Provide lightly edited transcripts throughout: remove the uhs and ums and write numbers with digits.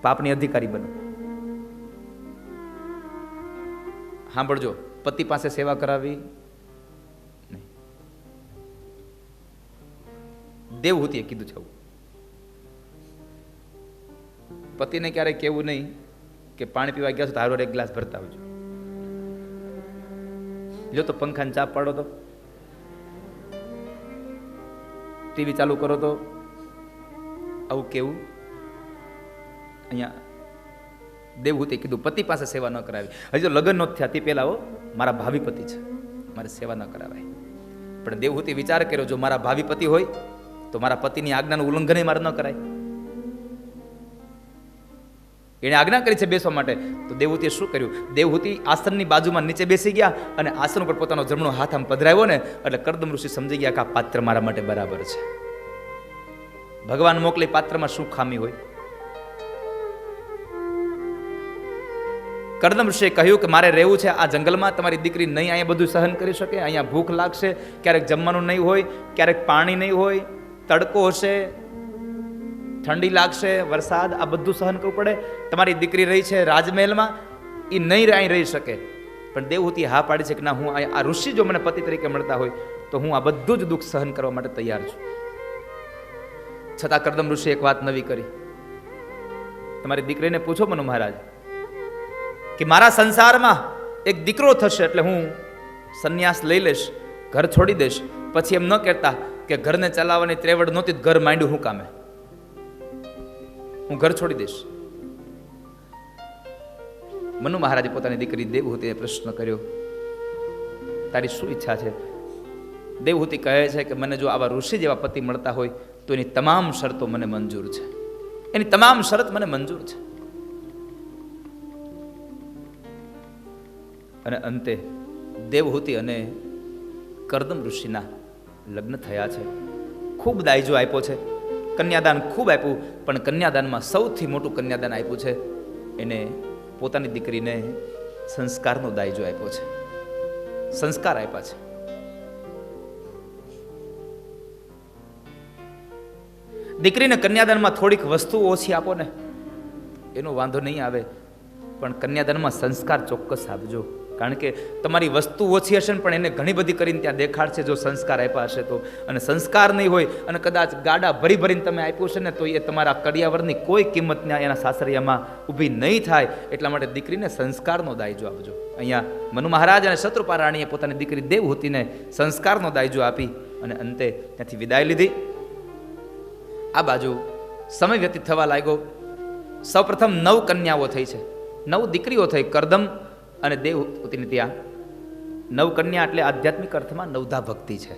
પાપની અધિકારી બનો. સાંભળજો, પતિ પાસે સેવા કરાવી નહીં. દેવહૂતિએ કીધું છે આવું. પતિને ક્યારેય કહેવું નહીં કે પાણી પીવા ગયા છો તો હારો એક ગ્લાસ ભરતા આવજો. જો તો પંખાને ચાપ પાડો તો, ટીવી ચાલુ કરો તો, આવું કેવું? અહીંયા દેવહૂતિએ કીધું પતિ પાસે સેવા ન કરાવી. હજી તો લગ્ન નહોતા થયા તે પહેલા મારા ભાવિ પતિ છે, મારે સેવા ન કરાવાય. પણ દેવહૂતિ વિચાર કર્યો, જો મારા ભાવિ પતિ હોય તો મારા પતિની આજ્ઞાનું ઉલ્લંઘન મારે ન કરાય. એને આજ્ઞા કરી છે બેસવા માટે, તો દેવહૂતિએ શું કર્યું? દેવહૂતિ આસનની બાજુમાં નીચે બેસી ગયા અને આસન ઉપર પોતાનો જમણો હાથ આમ પધરાવ્યો ને એટલે કરદમ ઋષિ સમજી ગયા કે આ પાત્ર મારા માટે બરાબર છે. ભગવાન મોકલી પાત્રમાં શું ખામી હોય? કરદમ ઋષિએ કહ્યું કે મારે રહેવું છે આ જંગલમાં, તમારી દીકરી નહીં અહીંયા બધું સહન કરી શકે, અહીંયા ભૂખ લાગશે, ક્યારેક જમવાનું નહીં હોય, ક્યારેક પાણી નહીં હોય, તડકો હશે, ઠંડી લાગશે, વરસાદ, આ બધું સહન કરવું પડે. તમારી દીકરી રહી છે રાજમહેલમાં, એ નહીં અહીં રહી શકે. પણ દેવહૂતિએ હા પાડી છે કે ના, હું આ ઋષિ જો મને પતિ તરીકે મળતા હોય તો હું આ બધું જ દુઃખ સહન કરવા માટે તૈયાર છું. છતાં કરદમ ઋષિ એક વાત નવી કરી. તમારી દીકરીને પૂછો મનુ મહારાજ કે મારા સંસારમાં એક દીકરો થશે એટલે હું સંન્યાસ લઈ લઈશ, ઘર છોડી દઈશ. પછી એમ ન કહેતા કે ઘરને ચલાવવાની ત્રેવડ નહોતી, ઘર માંડ્યું હું કામે, હું ઘર છોડી દઈશ. મનુ મહારાજે પોતાની દીકરી દેવહૂતિને પ્રશ્ન કર્યો, તારી શું ઈચ્છા છે? દેવહૂતિ કહે છે કે મને જો આવા ઋષિ જેવા પતિ મળતા હોય તો એની તમામ શરતો મને મંજૂર છે, એની તમામ શરત મને મંજૂર છે. અને અંતે દેવહૂતિ અને કરદમ ઋષિના લગ્ન થયા છે. ખૂબ દાયજો આપ્યો છે, કન્યાદાન ખૂબ આપ્યું, પણ કન્યાદાનમાં સૌથી મોટું કન્યાદાન આપ્યું છે એને પોતાની દીકરીને સંસ્કારનો દાયજો આપ્યો છે, સંસ્કાર આપ્યા છે. દીકરીને કન્યાદાનમાં થોડીક વસ્તુ ઓછી આપો ને એનો વાંધો નહીં આવે, પણ કન્યાદાનમાં સંસ્કાર ચોક્કસ આપજો. કારણ કે તમારી વસ્તુ ઓછી હશે ને પણ એને ઘણી બધી કરીને ત્યાં દેખાડશે જો સંસ્કાર આપ્યા હશે તો. અને સંસ્કાર નહીં હોય અને કદાચ ગાડા ભરી ભરીને તમે આપ્યું છે ને તો એ તમારા કડિયાવરની કોઈ કિંમત એના સાસરિયામાં ઊભી નહીં થાય. એટલા માટે દીકરીને સંસ્કારનો દાયજો આપજો. અહીંયા મનુ મહારાજ અને શત્રુપા રાણીએ પોતાની દીકરી દેવહૂતિને સંસ્કારનો દાયજો આપી અને અંતે ત્યાંથી વિદાય લીધી. આ બાજુ સમય વ્યતીત થવા લાગ્યો. સૌપ્રથમ 9 કન્યાઓ થઈ છે, 9 દીકરીઓ થઈ કરદમ અને દેવહૂતિને ત્યાં. 9 કન્યા એટલે આધ્યાત્મિક અર્થમાં નવધા ભક્તિ છે.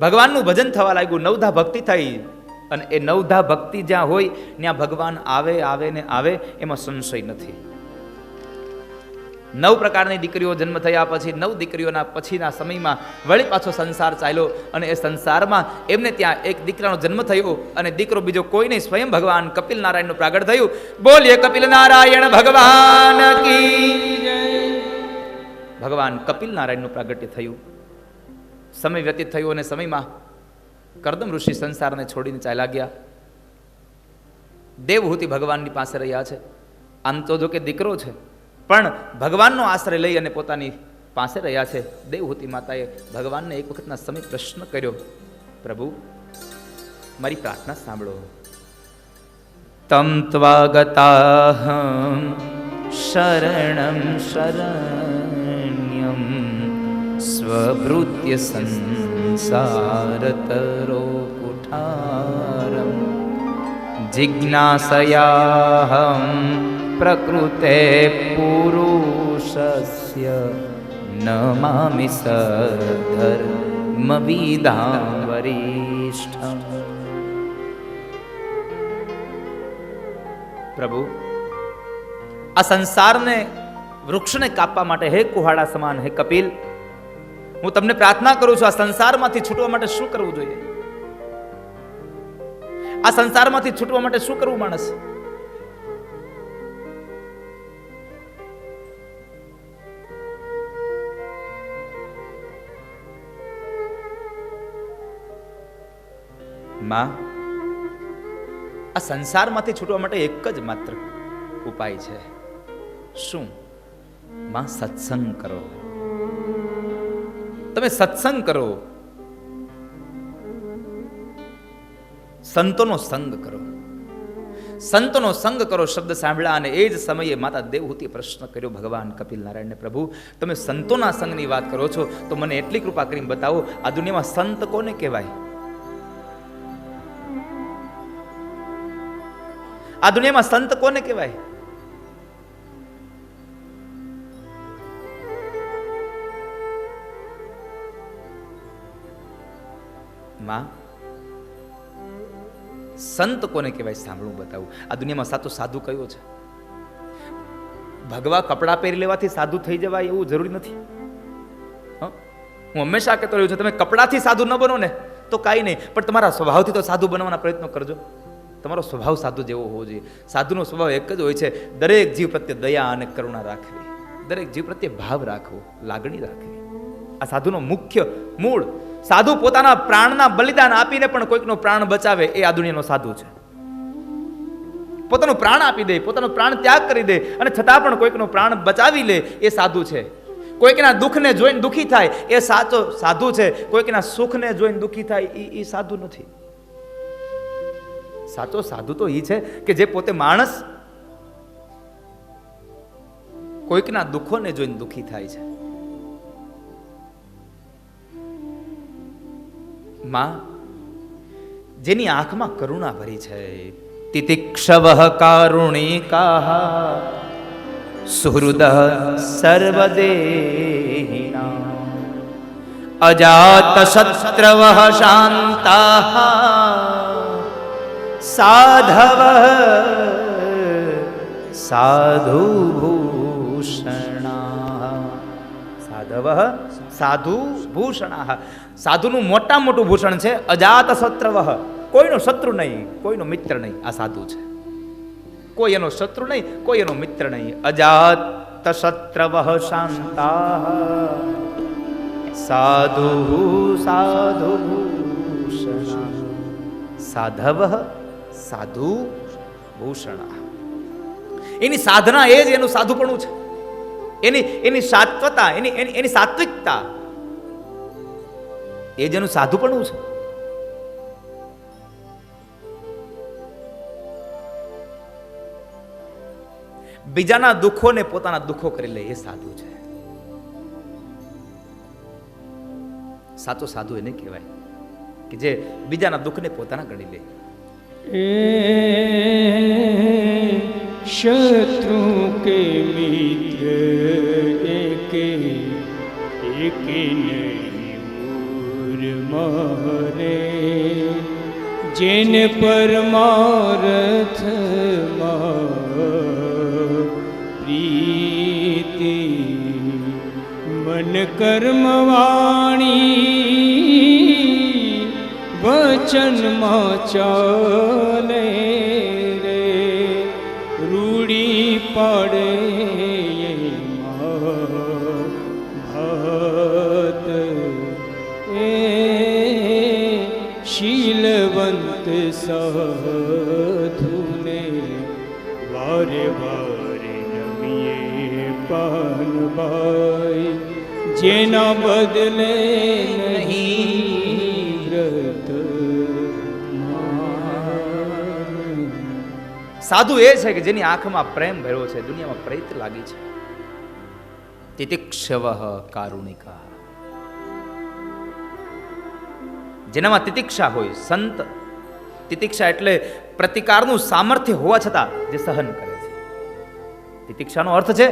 ભગવાનનું ભજન થવા લાગ્યું, નવધા ભક્તિ થઈ. અને એ નવધા ભક્તિ જ્યાં હોય ત્યાં ભગવાન આવે આવે ને આવે, એમાં સંશય નથી. 9 પ્રકારની દીકરીઓ જન્મ થયા પછી 9 દીકરીઓના પછીના સમયમાં વળી પાછો સંસાર ચાલ્યો અને એ સંસારમાં એમને ત્યાં એક દીકરાનો જન્મ થયો અને દીકરો બીજો કોઈ નહીં, સ્વયં ભગવાન કપિલ નારાયણનું પ્રાગટ થયું. બોલીએ કપિલ નારાયણ ભગવાન કી જય. ભગવાન કપિલ નારાયણનું પ્રાગટ્ય થયું. સમય વ્યતીત થયો અને સમયમાં કરદમ ઋષિ સંસારને છોડીને ચાલ્યા ગયા. દેવહૂતિ ભગવાનની પાસે રહ્યા છે. આમ તો જો કે દીકરો છે પણ ભગવાનનો આશ્રય લઈ અને પોતાની પાસે રહ્યા છે. દેવહૂતિ માતાએ ભગવાનને એક વખતના સમય પ્રશ્ન કર્યો, પ્રભુ મારી પ્રાર્થના સાંભળો. તમ ત્વાગતાહં શરણં શરણ્યં સ્વભૃત્ય સંસારતરો કુઠારં જિજ્ઞાસયાહં પ્રકૃતે પુરુષસ્ય નમામિ સધર્મવિદાં વરિષ્ઠં. પ્રભુ આ સંસારને વૃક્ષને કાપવા માટે હે કુહાડા સમાન હે કપિલ, હું તમને પ્રાર્થના કરું છું આ સંસારમાંથી છૂટવા માટે શું કરવું જોઈએ? આ સંસારમાંથી છૂટવા માટે શું કરવું માણસ? માં આ સંસારમાંથી છૂટવા માટે એક જ માત્ર ઉપાય છે. શું? માં સત્સંગ કરો. તમે સત્સંગ કરો, સંતોનો સંગ કરો. સંતોનો સંગ કરો શબ્દ સાંભળ્યા અને એ જ સમયે માતા દેવહૂતિએ પ્રશ્ન કર્યો ભગવાન કપિલ નારાયણને, પ્રભુ તમે સંતોના સંગની વાત કરો છો તો મને એટલી કૃપા કરીને બતાવો, આ દુનિયામાં સંત કોને કહેવાય? આ દુનિયામાં સંત કોને કહેવાય? માં, સંત કોને કહેવાય સાંભળું બતાવું. આ દુનિયામાં સાચો સાધુ કયો છે? ભગવા કપડાં પહેરી લેવાથી સાધુ થઈ જવાય એવું જરૂરી નથી. હું હંમેશા કહેતો રહ્યો છું, તમે કપડાથી સાધુ ન બનો ને તો કાંઈ નહીં, પણ તમારા સ્વભાવથી તો સાધુ બનવાના પ્રયત્નો કરજો. તમારો સ્વભાવ સાધુ જેવો હોવો જોઈએ. સાધુનો સ્વભાવ એક જ હોય છે, દરેક જીવ પ્રત્યે દયા અને કરુણા રાખવી, દરેક જીવ પ્રત્યે ભાવ રાખવો, લાગણી રાખવી. આ સાધુનો મુખ્ય મૂળ. સાધુ પોતાના પ્રાણના બલિદાન આપીને પણ કોઈકનો પ્રાણ બચાવે એ આ દુનિયાનો સાધુ છે. પોતાનું પ્રાણ આપી દે, પોતાનો પ્રાણ ત્યાગ કરી દે અને છતાં પણ કોઈકનો પ્રાણ બચાવી લે એ સાધુ છે. કોઈકના દુઃખને જોઈને દુઃખી થાય એ સાચો સાધુ છે. કોઈકના સુખને જોઈને દુઃખી થાય એ સાધુ નથી. સાચો સાધુ તો એ છે કે જે પોતે માણસ કોઈકના દુઃખોને જોઈને દુઃખી થાય છે. માં, જેની આંખમાં કરુણા ભરી છે, તિતિક્ષવઃ કારુણિકાઃ સુહૃદઃ સર્વદેહિનાં અજાતશત્રવઃ શાન્તાઃ સાધવઃ સાધુભૂષણાઃ. સાધવઃ સાધુભૂષણાઃ. સાધુનું મોટા મોટું ભૂષણ છે અજાત શત્રવઃ. કોઈનો શત્રુ નહીં, કોઈનો મિત્ર નહીં. આ સાધુ છે. કોઈ એનો શત્રુ નહીં, કોઈ એનો મિત્ર નહીં. અજાત શત્રવઃ શાંતાઃ સાધુ સાધુભૂષણાઃ સાધવઃ સાધુભૂષણાઃ. એની સાધના એ જ એનું સાધુપણું છે. એની સાત્વતા, એની સાત્વિકતા એ જેનું સાધુપણું છે. બીજાના દુઃખોને પોતાના દુઃખો કરી લે એ સાધુ છે. સાચો સાધુ એને કહેવાય કે જે બીજાના દુઃખને પોતાના ગણી લે. शत्रु के मित्र एके एके नहीं और मारे जिन परमार्थ प्रीति मन कर्म वाणी वचन માં ચાલે રે રૂડી પડે ભક્ત એ શીલવંત સાધુને વારે વારે નમીએ પાનભાઈ જેના બદલે નહીં વ્રત. સાધુ એ છે કે જેની આંખમાં પ્રેમ ભર્યો છે, દુનિયામાં પ્રેત લાગી છે. તિતિક્ષવઃ કારુણિકા. જેનામાં તિતિક્ષા હોય, સંત. તિતિક્ષા એટલે પ્રતિકારનું સામર્થ્ય હોવા છતાં જે સહન કરે છે. તિતિક્ષાનો અર્થ છે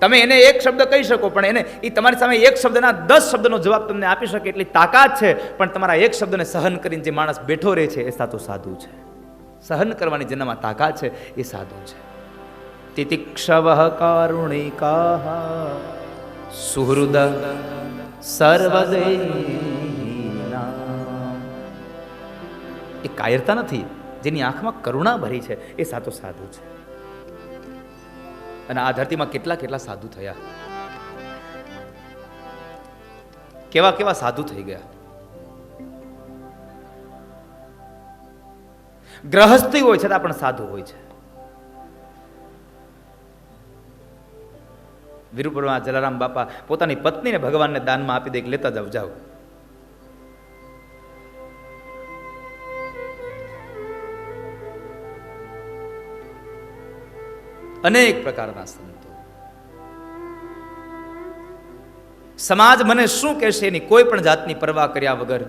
તમે એને એક શબ્દ કહી શકો પણ એને એ તમારી સામે એક શબ્દના 10 શબ્દનો જવાબ તમને આપી શકે એટલી તાકાત છે, પણ તમારા એક શબ્દને સહન કરીને જે માણસ બેઠો રહે છે એ સાચો સાધુ છે. સહન કરવાની જેનામાં તાકાત છે એ સાધુ છે. તિતિક્ષવઃ કારુણિકાઃ સુહૃદ સર્વદેહિનાં. એ કાયરતા નથી, જેની આંખમાં કરુણા ભરી છે એ સાચો સાધુ છે. અને આ ધરતીમાં કેટલા કેટલા સાધુ થયા, કેવા કેવા સાધુ થઈ ગયા. ગ્રહસ્થી હોય છતાં પણ સાધુ હોય છે. વિરુપુરમાં જલારામ બાપા પોતાની પત્નીને ભગવાનને દાનમાં આપી દે, લેતા જાવ જાઓ. અનેક પ્રકારના સંતો. સમાજ મને શું કહેશે એની કોઈ પણ જાતની પરવા કર્યા વગર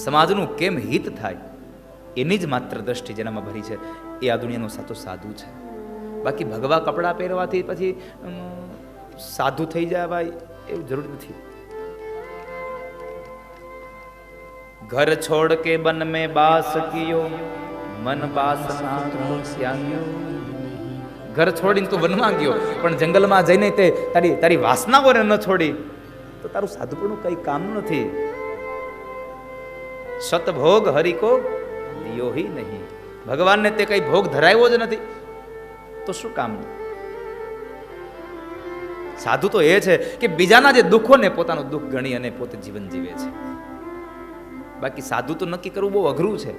સમાજનું કેમ હિત થાય એની જ માત્ર દ્રષ્ટિ જેનામાં ભરી છે એ આ દુનિયાનો સાચો સાધુ છે. બાકી ભગવા કપડાં પહેરવાથી પછી સાધુ થઈ જાય ભાઈ એવું જરૂર નથી. ઘર છોડ કે બન મેં બાસ કિયો, મન બાસના ત્યાગ્યો. ઘર છોડીને તું વનમાં ગયો પણ જંગલમાં જઈને તે તારી વાસનાઓને ન છોડી તો તારું સાધુપણું કઈ કામનું નથી. સતભોગ હરિકો દિયો હી નહીં. ભગવાનને તે કઈ ભોગ ધરાવ્યો જ નથી તો શું કામ? સાધુ તો એ છે કે બીજાના જે દુઃખોને પોતાનું દુઃખ ગણી અને પોતે જીવન જીવે છે. બાકી સાધુ તો નક્કી કરવું બહુ અઘરું છે.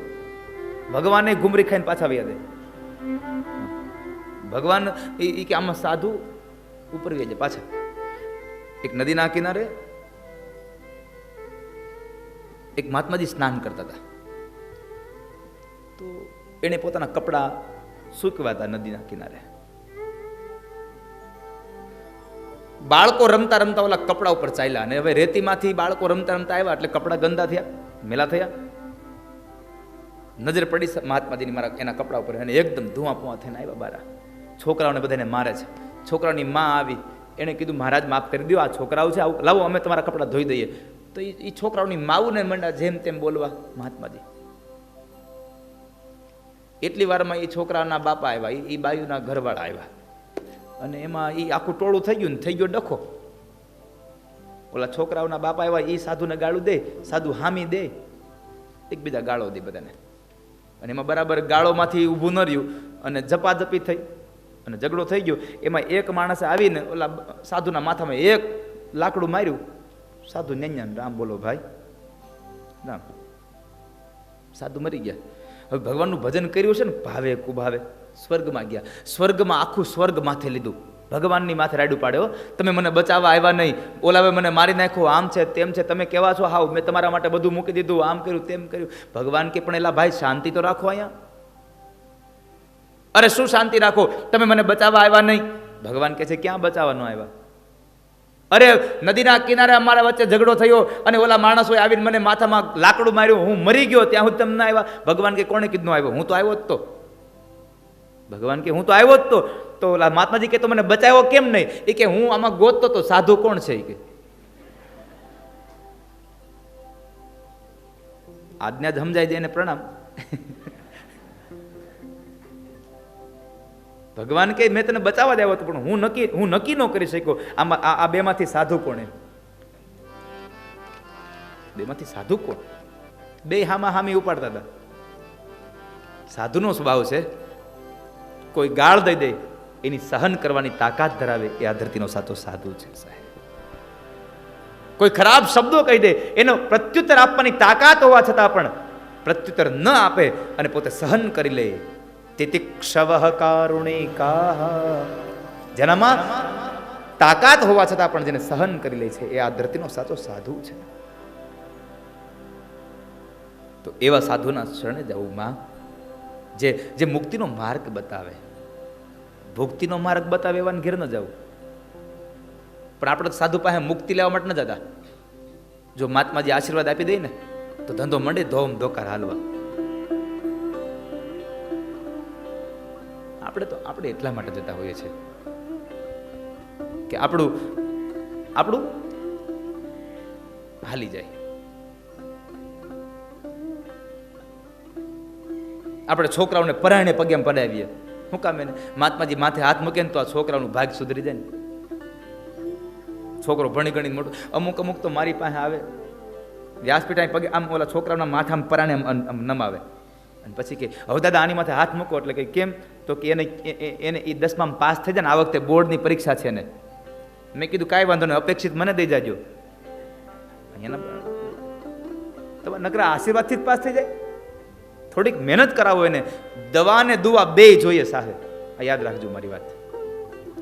ભગવાને ઘુમરી ખાઈને પાછા વ્યા દે. ભગવાન એ કે આમાં સાધુ ઉપર વ્યા જાય પાછા. એક નદીના કિનારે એક મહાત્માજી સ્નાન કરતા હતા તો એને પોતાના કપડા સૂકવ્યા હતા નદીના કિનારે. બાળકો રમતા રમતા ઓલા કપડા ઉપર ચાલ્યા અને હવે રેતીમાંથી બાળકો રમતા રમતા આવ્યા એટલે કપડા ગંદા થયા, મેલા થયા. નજર પડી મહાત્માજીની મારા એના કપડા ઉપર અને એકદમ ધુઆ પુઆ થઈને આવ્યા બારા. છોકરાઓને બધાને મારે છે. છોકરાઓની માં આવી એને કીધું મહારાજ માફ કરી દો, આ છોકરાઓ છે આવું લાવો અમે તમારા કપડા ધોઈ દઈએ. તો એ છોકરાઓની માવુને મંડા જેમ તેમ બોલવા મહાત્માજી. એટલી વારમાં એ છોકરાના બાપા આવ્યા, એ બાયુના ઘરવાળા આવ્યા અને એમાં એ આખું ટોળું થઈ ગયું ને થઈ ગયો ડખો. ઓલા છોકરાઓના બાપા આવ્યા, એ સાધુને ગાળું દે, સાધુ હામી દે, એકબીજા ગાળો દે બધાને. અને એમાં બરાબર ગાળોમાંથી ઊભું ન રહ્યું અને ઝપાઝપી થઈ અને ઝઘડો થઈ ગયો. એમાં એક માણસે આવીને ઓલા સાધુના માથામાં એક લાકડું માર્યું. સાધુ ન્યાન્યા રામ બોલો ભાઈ રામ. સાધુ મરી ગયા. હવે ભગવાનનું ભજન કર્યું છે ને ભાવે કુભાવે સ્વર્ગમાં ગયા. સ્વર્ગમાં આખું સ્વર્ગ માથે લીધું, ભગવાનની માથે રાડું પાડ્યો. તમે મને બચાવવા આવ્યા નહીં, ઓલાવે મને મારી નાખ્યો, આમ છે તેમ છે, તમે કેવા છો હાવ, મેં તમારા માટે બધું મૂકી દીધું, આમ કર્યું તેમ કર્યું. ભગવાન કે પણ એલા ભાઈ શાંતિ તો રાખો અહીંયા. અરે શું શાંતિ રાખો, તમે મને બચાવવા આવ્યા નહીં. ભગવાન કે છે ક્યાં બચાવવા ન આવ્યા? અરે નદીના કિનારે અમારા વચ્ચે ઝઘડો થયો અને ઓલા માણસોએ આવીને મને માથામાં લાકડું માર્યું, હું મરી ગયો, ત્યાં હું તમને આવ્યા. ભગવાન કે કોણે કીધું આવ્યો? હું તો આવ્યો જ તો. ભગવાન કે હું તો આવ્યો જ તો ઓલા મહાત્માજી કે તો મને બચાવ્યો કેમ નહીં? એ કે હું આમાં ગોતતો તો સાધુ કોણ છે? એ કે આજ્ઞા જ સમજાય દે એને પ્રણામ. ભગવાન કે મેં તને બચાવવા જ આવ્યો હતો પણ હું નક્કી ન કરી શક્યો આમાં આ બેમાંથી સાધુ કોણ? બેમાંથી સાધુ કોણ? બે હામા હામી ઉપાડતા હતા. સાધુનો સ્વભાવ છે કોઈ ગાળ દઈ દે એની સહન કરવાની તાકાત ધરાવે એ આ ધરતીનો સાચો સાધુ છે સાહેબ. કોઈ ખરાબ શબ્દો કહી દે એનો પ્રત્યુત્તર આપવાની તાકાત હોવા છતાં પણ પ્રત્યુત્તર ન આપે અને પોતે સહન કરી લે. તિતિક્ષવઃ કારુણિકાઃ, જેનામાં તાકાત હોવા છતાં પણ જેને સહન કરી લે છે એ આ ધરતીનો સાચો સાધુ છે. તો એવા સાધુના શરણે જવું માં, જે મુક્તિનો માર્ગ બતાવે, ભુક્તિનો માર્ગ બતાવે એવાને ઘેર ન જવું. પણ આપણે સાધુ પાસે મુક્તિ લેવા માટે ન જતા. જો મહાત્માજી આશીર્વાદ આપી દે ને તો ધંધો મંડે ધોમ ધોકાર હાલવા. આપણે એટલા માટે જતા હોઈએ છીએ કે આપણું હાલી જાય. આપણે છોકરાઓને પરાયણે પગે પડાવીએ. શું કામ? એને મહાત્માજી માથે હાથ મૂકે ને તો આ છોકરાઓનું ભાગ સુધરી જાય ને. છોકરો ભણી ગણી મોટો, અમુક તો મારી પાસે આવે વ્યાસપીઠ પગે આમ ઓલા છોકરાઓના માથામાં પરાણે નમાવે અને પછી કે હવે દાદા આની માથે હાથ મૂકો. એટલે કે કેમ? તો કે એને એ 10માં પાસ થઈ જાય ને, આ વખતે બોર્ડની પરીક્ષા છે ને. મેં કીધું કાંઈ વાંધો નહીં, અપેક્ષિત મને દઈ જાજો. તમારા નકરા આશીર્વાદથી જ પાસ થઈ જાય? થોડીક મહેનત કરાવો એને. દવા ને દુઆ બે જોઈએ સાહેબ, આ યાદ રાખજો મારી વાત.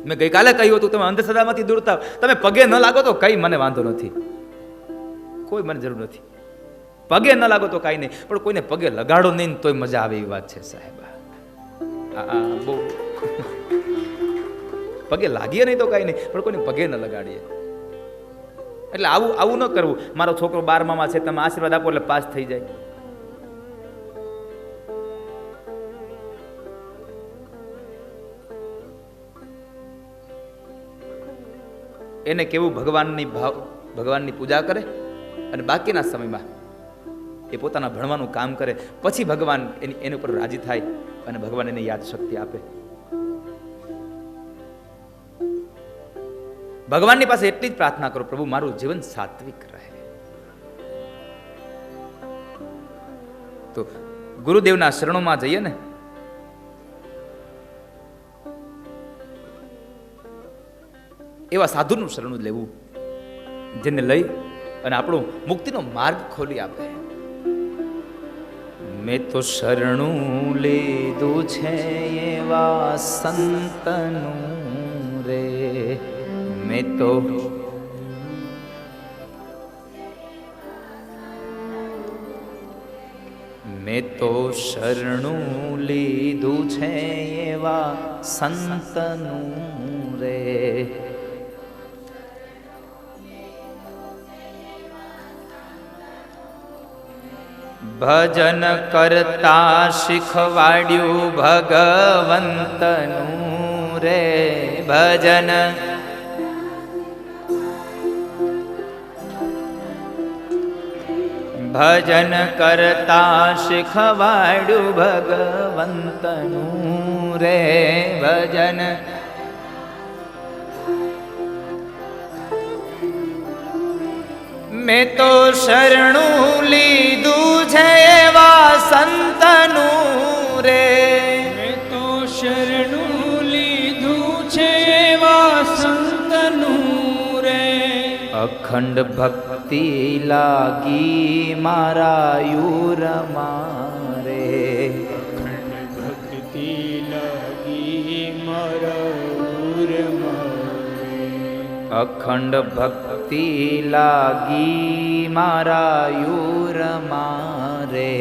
મેં ગઈકાલે કહ્યું હતું, તમે અંધશ્રદ્ધામાંથી દૂર થાવ. તમે પગે ન લાગો તો કઈ મને વાંધો નથી, કોઈ મને જરૂર નથી. પગે ન લાગો તો કાંઈ નહીં, પણ કોઈને પગે લગાડો નહીં તોય મજા આવે એવી વાત છે સાહેબ. બહુ પગે લાગીએ નહીં તો કાંઈ નહીં, પણ કોઈને પગે ન લગાડીએ. એટલે આવું ન કરવું. મારો છોકરો 12માં છે, તમે આશીર્વાદ આપો એટલે પાસ થઈ જાય. એને કેવું ભગવાનની પૂજા કરે અને બાકીના સમયમાં એ પોતાના ભણવાનું કામ કરે, પછી ભગવાન એની ઉપર રાજી થાય અને ભગવાન એને યાદ શક્તિ આપે. ભગવાનની પાસે એટલી જ પ્રાર્થના કરો, પ્રભુ મારું જીવન સાત્વિક રહે. તો ગુરુદેવના શરણોમાં જઈએ ને, એવા સાધુનું શરણું લેવું, જેને લઈ અને આપણો મુક્તિનો માર્ગ ખોલી આપે. મેં તો શરણું લીધું છે એવા સંતનું રે, મેં તો શરણું લીધું છે એવા સંતનું રે. ભજન કરતા શીખવાડ્યું ભગવંતનું રે. ભજન કરતા શીખવાડ્યું ભગવંતનું રે. ભજન મેં તો શરણું લીધું છે એવા સંતનું રે. મેં તો શરણું લીધું છે એવા સંતનું રે. અખંડ ભક્તિ લાગી મારા યુરમાં રે. અખંડ ભક્તિ લાગી મારા યુરમાં રે. અખંડ ભક્તિ લાગી મારા યુરમાં રે.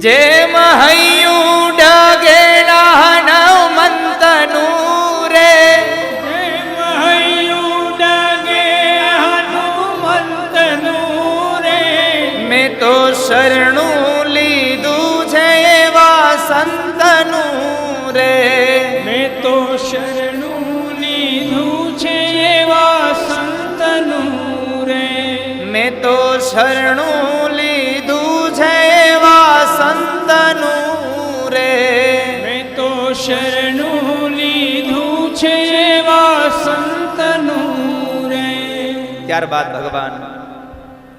જેમ હૈયું ડગે હનુમંતનું રે. જેમ હૈયું ડગે હનુમંતનું રે. મેં તો શરણું લીધું છે એવા સંતનું રે. મેં તો શરણું લીધું છે એવા સંતનું રે. મેં તો શરણું લીધું છે એવા સંતનું રે. મેં તો શરણું લીધું છે એવા સંતનું રે. ત્યારબાદ ભગવાન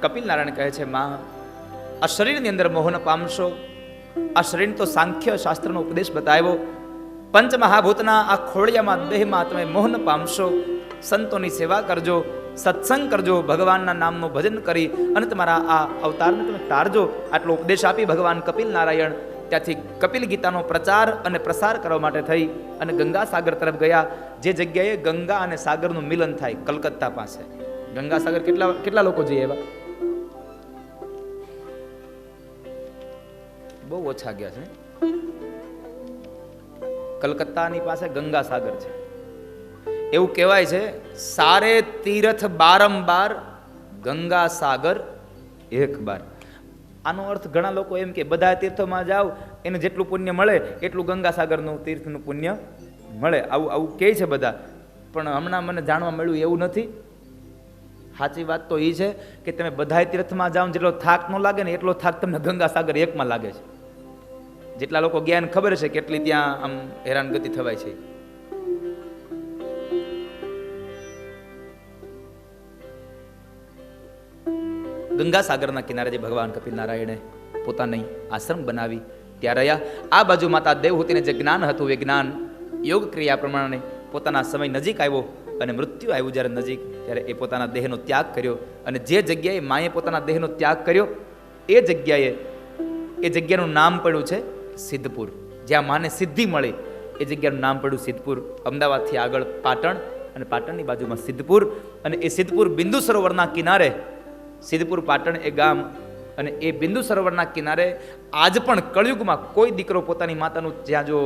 કપિલ નારાયણ કહે છે, માં આ શરીરની અંદર મોહન પામશો. આ શરીર તો સાંખ્ય શાસ્ત્રનો ઉપદેશ બતાવ્યો. પંચમહાભૂતના આ ખોળિયામાં દેહમાં તમે મોહન પામશો. સંતોની સેવા કરજો, સત્સંગ કરજો, ભગવાનના નામનું ભજન કરી અને તમારા આ અવતારને તમે તારજો. આટલો ઉપદેશ આપી ભગવાન કપિલ નારાયણ ત્યાંથી કપિલ ગીતાનો પ્રચાર અને પ્રસાર કરવા માટે થઈ અને ગંગા સાગર તરફ ગયા. જે જગ્યાએ ગંગા અને સાગરનું મિલન થાય, કલકત્તા પાસે ગંગા સાગર. કેટલા લોકો જઈએ એવા? બહુ ઓછા ગયા છે. કલકત્તાની પાસે ગંગા સાગર છે. એવું કહેવાય છે, સારે તીર્થ બારંબાર, ગંગા સાગર એક બાર. આનો અર્થ ઘણા લોકો એમ કે બધા તીર્થોમાં જાઓ એને જેટલું પુણ્ય મળે એટલું ગંગા સાગરનું તીર્થનું પુણ્ય મળે. આવું કહે છે બધા, પણ હમણાં મને જાણવા મળ્યું એવું નથી. સાચી વાત તો એ છે કે તમે બધા તીર્થમાં જાઓ જેટલો થાક ન લાગે ને એટલો થાક તમને ગંગા સાગર એકમાં લાગે છે. જેટલા લોકો જ્ઞાન ખબર છે કેટલી ત્યાં આમ હેરાનગતિ થવાય છે. ગંગા સાગરના કિનારે જે ભગવાન કપિલ નારાયણે પોતાની આશ્રમ બનાવી ત્યાં રહ્યા. આ બાજુ માતા દેવહૂતિને જે જ્ઞાન હતું એ જ્ઞાન યોગ ક્રિયા પ્રમાણે પોતાના સમય નજીક આવ્યો અને મૃત્યુ આવ્યું જ્યારે નજીક, ત્યારે એ પોતાના દેહનો ત્યાગ કર્યો. અને જે જગ્યાએ માએ પોતાના દેહનો ત્યાગ કર્યો એ જગ્યાનું નામ પડ્યું છે સિદ્ધપુર. જ્યાં માને સિદ્ધિ મળી એ જગ્યાનું નામ પડ્યું સિદ્ધપુર. અમદાવાદથી આગળ પાટણ અને પાટણની બાજુમાં સિદ્ધપુર. અને એ સિદ્ધપુર બિંદુ સરોવરના કિનારે, સિદ્ધપુર પાટણ એ ગામ, અને એ બિંદુ સરોવરના કિનારે આજ પણ કળયુગમાં કોઈ દીકરો પોતાની માતાનું જ્યાં જો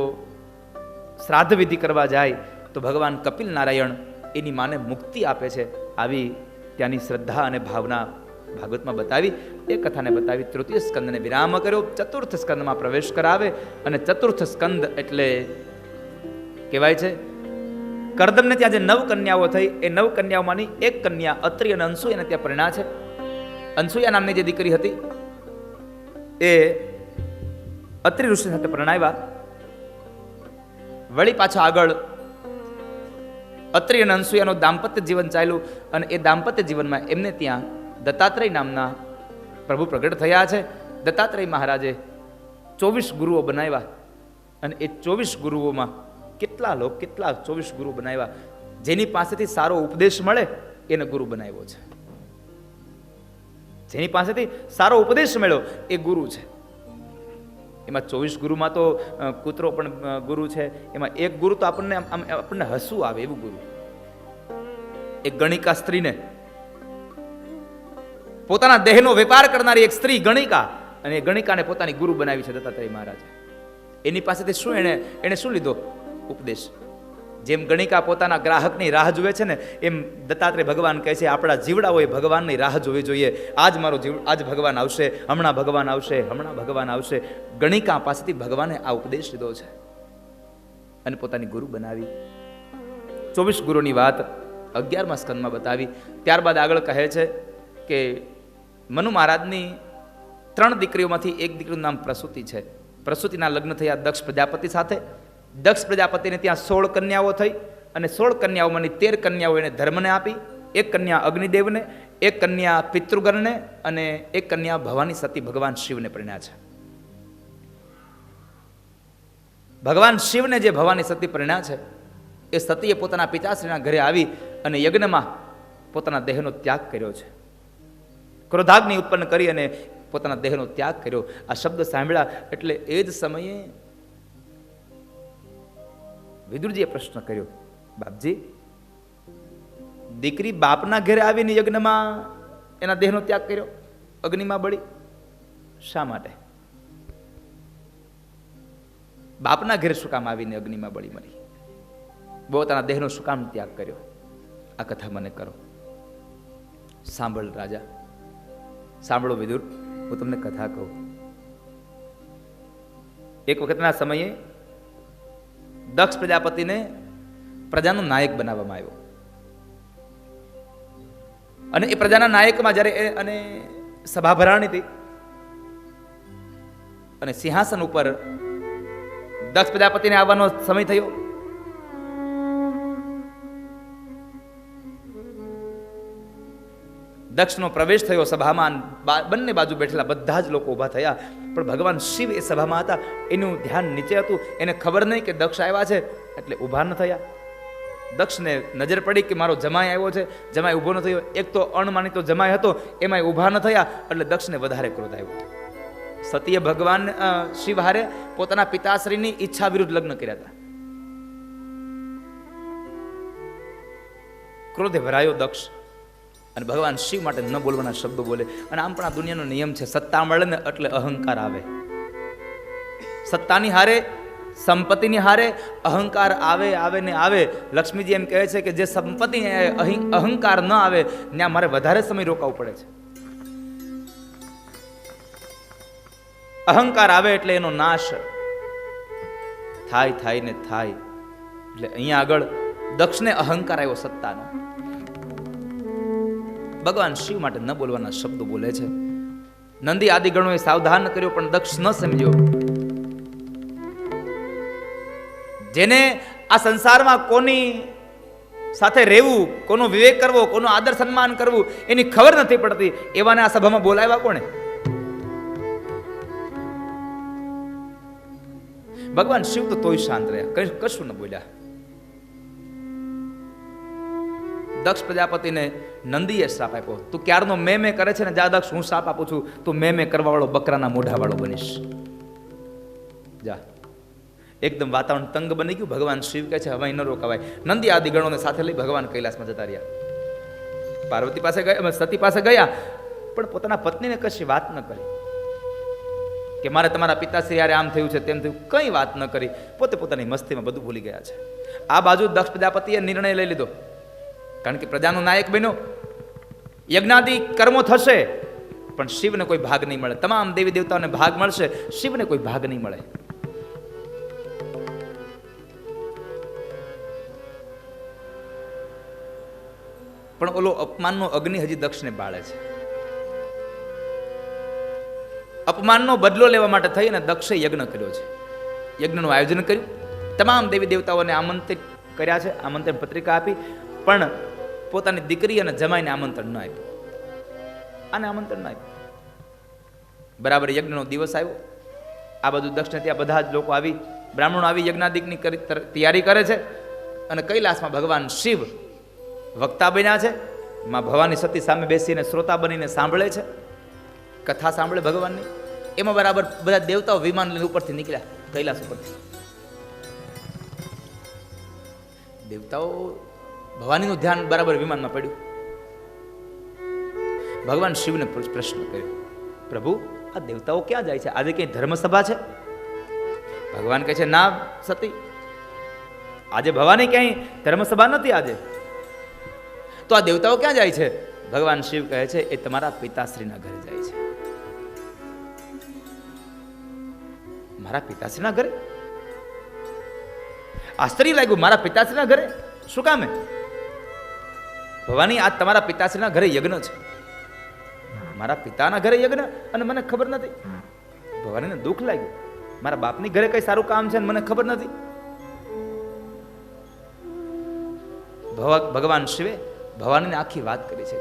શ્રાદ્ધ વિધિ કરવા જાય તો ભગવાન કપિલ નારાયણ એની માને મુક્તિ આપે છે. આવી ત્યાંની શ્રદ્ધા અને ભાવના ભાગવતમાં બતાવી. એ કથાને બતાવી તૃતીય સ્કંદને વિરામ કર્યો, ચતુર્થ સ્કંદમાં પ્રવેશ કરાવે. અને ચતુર્થ સ્કંદ એટલે કહેવાય છે કરદમને ત્યાં જે 9 કન્યાઓ થઈ, એ 9 કન્યાઓમાંની એક કન્યા અત્રિ અને અનસૂયાને ત્યાં પરિણા છે. અનસૂયા નામની જે દીકરી હતી એ અત્રિ ઋષિ સાથે પરણાવ્યા. વળી પાછા આગળ અત્રિ અને અનસૂયાનું દાંપત્ય જીવન ચાલ્યું. અને એ દાંપત્ય જીવનમાં એમને ત્યાં દત્તાત્રેય નામના પ્રભુ પ્રગટ થયા છે. દત્તાત્રેય મહારાજે 24 ગુરુઓ બનાવ્યા. અને એ 24 ગુરુઓમાં કેટલા 24 ગુરુ બનાવ્યા. જેની પાસેથી સારો ઉપદેશ મળે એને ગુરુ બનાવ્યો છે. જેની પાસેથી સારો ઉપદેશ મળ્યો એ ગુરુ છે. એમાં 24 ગુરુમાં તો કૂતરો પણ ગુરુ છે. એમાં એક ગુરુ તો આપણને હસવું આવે એવું ગુરુ. એક ગણિકા સ્ત્રીને, પોતાના દેહનો વેપાર કરનારી એક સ્ત્રી ગણિકા, અને એ ગણિકાને પોતાની ગુરુ બનાવી છે દત્તાત્રેય મહારાજે. એની પાસેથી શું એને શું લીધો? ઉપદેશ. જેમ ગણિકા પોતાના ગ્રાહકની રાહ જુએ છે ને, એમ દત્તાત્રેય ભગવાન કહે છે આપણા જીવડાઓએ ભગવાનની રાહ જોવી જોઈએ. આજ ભગવાન આવશે, હમણાં ભગવાન આવશે, હમણાં ભગવાન આવશે. ગણિકા પાસેથી ભગવાને આ ઉપદેશ લીધો છે અને પોતાની ગુરુ બનાવી. 24 ગુરુની વાત 11મા સ્કંદમાં બતાવી. ત્યારબાદ આગળ કહે છે કે મનુ મહારાજની 3 દીકરીઓમાંથી એક દીકરીનું નામ પ્રસૂતિ છે. પ્રસૂતિના લગ્ન થયા દક્ષ પ્રજાપતિ સાથે. દક્ષ પ્રજાપતિને ત્યાં 16 કન્યાઓ થઈ. અને 16 કન્યાઓમાંની 13 કન્યાઓ એને ધર્મને આપી. એક કન્યા અગ્નિદેવને, એક કન્યા પિતૃગણને, અને એક કન્યા ભવાની સતી ભગવાન શિવને પરિણ્યા છે. ભગવાન શિવને જે ભવાની સતી પરિણ્યા છે, એ સતીએ પોતાના પિતાશ્રીના ઘરે આવી અને યજ્ઞમાં પોતાના દેહનો ત્યાગ કર્યો છે. ક્રોધાગ્નિ ઉત્પન્ન કરી અને પોતાના દેહનો ત્યાગ કર્યો. આ શબ્દ સાંભળ્યા એટલે એ જ સમયે વિદુરજીએ પ્રશ્ન કર્યો, બાપજી, દીકરી બાપના ઘરે આવીને યજ્ઞમાં એના દેહનો ત્યાગ કર્યો, અગ્નિમાં બળી, શા માટે? બાપના ઘરે શું કામ આવીને અગ્નિમાં બળી મરી? પોતાના દેહનો શું કામ ત્યાગ કર્યો? આ કથા મને કરો. સાંભળ રાજા, સાંભળો વિદુર, હું તમને કથા કહું. એક વખતના સમયે દક્ષ પ્રજાપતિને પ્રજાનો નાયક બનાવવામાં આવ્યો. અને એ પ્રજાના નાયકમાં જ્યારે અને સભા ભરાણી હતી અને સિંહાસન ઉપર દક્ષ પ્રજાપતિને આવવાનો સમય થયો. દક્ષનો પ્રવેશ થયો સભામાં. બંને બાજુ બેઠેલા બધા જ લોકો ઊભા થયા. પણ ભગવાન શિવ એ સભામાં હતા. એનું ધ્યાન નીચે હતું. એને ખબર નહીં કે દક્ષ આવ્યા છે, એટલે ઊભા ન થયા. દક્ષને નજર પડી કે મારો જમાઈ આવ્યો છે. જમાઈ ઊભો ન થયો. એક તો અણમાનીતો જમાઈ હતો, એમાંય ઊભા ન થયા. એટલે દક્ષને વધારે ક્રોધ આવ્યો. સતીએ ભગવાન શિવ હારે પોતાના પિતાશ્રીની ઈચ્છા વિરુદ્ધ લગ્ન કર્યા હતા. ક્રોધે ભરાયો દક્ષ અને ભગવાન શિવ માટે ન બોલવાના શબ્દો બોલે. અને આમ પણ આ દુનિયાનો નિયમ છે, સત્તા મળે ને એટલે અહંકાર આવે. સત્તાની હારે, સંપત્તિની હારે અહંકાર આવે ને આવે. લક્ષ્મીજી એમ કહે છે કે જે સંપત્તિ અહંકાર ન આવે ત્યાં મારે વધારે સમય રોકાવું પડે છે. અહંકાર આવે એટલે એનો નાશ થાય ને થાય. એટલે અહીંયા આગળ દક્ષને અહંકાર આવ્યો સત્તાનો. ભગવાન શિવ માટે ન બોલવાના શબ્દો બોલે છે. નંદી આદિ ગણોએ સાવધાન કર્યો પણ દક્ષ ન સમજ્યો. જેને આ સંસારમાં કોની સાથે રહેવું, કોનો વિવેક કરવો, કોનો આદર સન્માન કરવું એની ખબર નથી પડતી, એવાને આ સભામાં બોલાવ્યા કોણે? ભગવાન શિવ તો તોય શાંત રહ્યા, કશું ન બોલ્યા. દક્ષ પ્રજાપતિને નંદીએ શ્રાપ આપ્યો, તું ક્યારનો મેં કરે છે ને, જા દક્ષ હું શ્રાપ આપું છું, તું મેં કરવા વાળો બકરાના મોઢા વાળો બનીશ, જા. એકદમ વાતાવરણ તંગ બની ગયું. ભગવાન શિવ કહે છે હવે ન રોકાવાય. નંદી આદિ ગણોને સાથે લઈ ભગવાન કૈલાસમાં જતા રહ્યા. પાર્વતી પાસે ગયા, સતી પાસે ગયા, પણ પોતાના પત્નીને કશી વાત ન કરી કે મારે તમારા પિતાશ્રી યારે આમ થયું છે તેમ થયું, કઈ વાત ન કરી. પોતે પોતાની મસ્તીમાં બધું ભૂલી ગયા છે. આ બાજુ દક્ષ પ્રજાપતિએ નિર્ણય લઈ લીધો, કારણ કે પ્રજાનો નાયક બન્યો, યજ્ઞાદિ કર્મો થશે પણ શિવને કોઈ ભાગ નહીં મળે. તમામ દેવી દેવતાઓને ભાગ મળશે, શિવને કોઈ ભાગ નહીં મળે. પણ ઓલો અપમાનનો અગ્નિ હજી દક્ષને બાળે છે. અપમાનનો બદલો લેવા માટે થઈ અને દક્ષે યજ્ઞ કર્યો છે. યજ્ઞનું આયોજન કર્યું, તમામ દેવી દેવતાઓને આમંત્રિત કર્યા છે, આમંત્રણ પત્રિકા આપી, પણ પોતાની દીકરી અને જમાઈને આમંત્રણ ન આપ્યું. આને આમંત્રણ ન આપ્યું. બરાબર યજ્ઞનો દિવસ આવ્યો. આ બધું દક્ષને ત્યાં બધા જ લોકો આવી, બ્રાહ્મણો આવી યજ્ઞાદિકની તૈયારી કરે છે. અને કૈલાસમાં ભગવાન શિવ વક્તા બન્યા છે. માં ભવાની સતી સામે બેસીને શ્રોતા બનીને સાંભળે છે, કથા સાંભળે ભગવાનની. એમાં બરાબર બધા દેવતાઓ વિમાન લઈને ઉપરથી નીકળ્યા, કૈલાસ ઉપરથી. દેવતાઓ ભવાનીનું ધ્યાન બરાબર વિમાનમાં પડ્યું. ભગવાન શિવને પ્રશ્ન કર્યો, પ્રભુ આ દેવતાઓ ક્યાં જાય છે? આજે કઈ ધર્મસભા છે? ભગવાન કહે છે ના સતી, આજે ભવાની ક્યાંય ધર્મસભા નથી આજે. તો આ દેવતાઓ ક્યાં જાય છે? ભગવાન શિવ કહે છે એ તમારા પિતાશ્રીના ઘરે જાય છે. મારા પિતાશ્રીના ઘરે? આશ્ચર્ય લાગ્યું, મારા પિતાશ્રીના ઘરે શું કામે? ભવાની આ તમારા પિતાશ્રીના ઘરે યજ્ઞ છે. મારા પિતાના ઘરે યજ્ઞ અને મને ખબર નથી. ભવાનીને દુઃખ લાગ્યું, મારા બાપની ઘરે કઈ સારું કામ છે અને મને ખબર નથી. ભગવાન શિવે ભવાનીને આખી વાત કરી છે.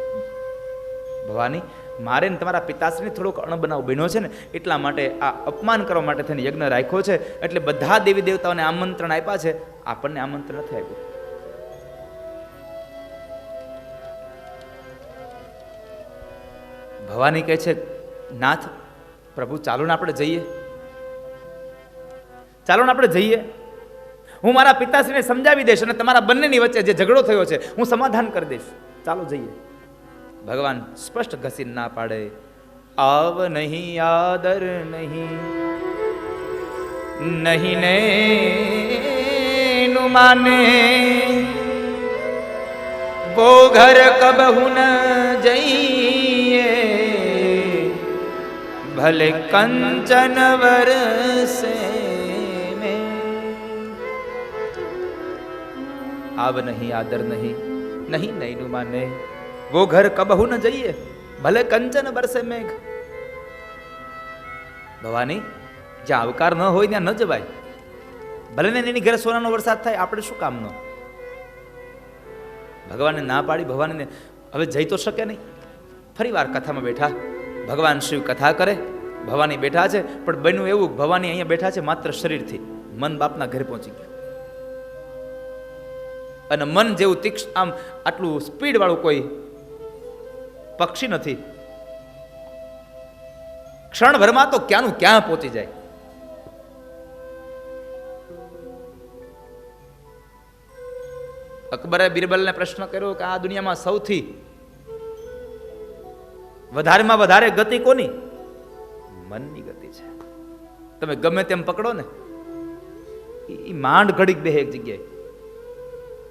ભવાની, મારે ને તમારા પિતાશ્રીને થોડોક અણબનાવ બન્યો છે ને, એટલા માટે આ અપમાન કરવા માટે થઈને યજ્ઞ રાખ્યો છે. એટલે બધા દેવી દેવતાઓને આમંત્રણ આપ્યા છે, આપણને આમંત્રણ નથી આપ્યું. ભવાની કહે છે નાથ પ્રભુ ચાલો ને આપણે જઈએ, ચાલો ને આપણે જઈએ. હું મારા પિતાશ્રીને સમજાવી દઈશ અને તમારા બંનેની વચ્ચે જે ઝઘડો થયો છે હું સમાધાન કરી દઈશ, ચાલો જઈએ. ભગવાન સ્પષ્ટ ઘસીને ના પાડે, આવ નહીં આદર નહીં, નહીં ને નું માને, વો ઘર કબહુ ન જઈએ, ભલે કંચન વરસે में. आव नहीं आदर नहीं, नहीं नहीं नु माने, वो घर कबहू न जइए, भले कंचन बरसे मेघ. ભવાની, જ્યાં આવકાર ન હોય ત્યાં ન જવાય. ભલે ને એની ઘરે સોનાનો વરસાદ થાય, આપણે શું કામનો? ભગવાને ના પાડી. ભવાનીને હવે જઈ તો શકે નહીં. ફરી વાર કથામાં બેઠા, ભગવાન શિવ કથા કરે, ભવાની બેઠા છે. પણ બન્યું એવું, ભવાની અહીંયા બેઠા છે માત્ર શરીરથી, મન બાપના ઘરે પહોંચી ગયા. અને મન જેવું તીક્ષ્ણ, આમ આટલું સ્પીડ વાળું કોઈ પક્ષી નથી. ક્ષણભરમાં તો ક્યાંનું ક્યાં પહોંચી જાય. અકબરે બિરબલને પ્રશ્ન કર્યો કે આ દુનિયામાં સૌથી વધારેમાં વધારે ગતિ કોની? મનની ગતિ છે. તમે ગમે તેમ પકડો ને, એ માંડ ઘડીક બેહે એક જગ્યાએ.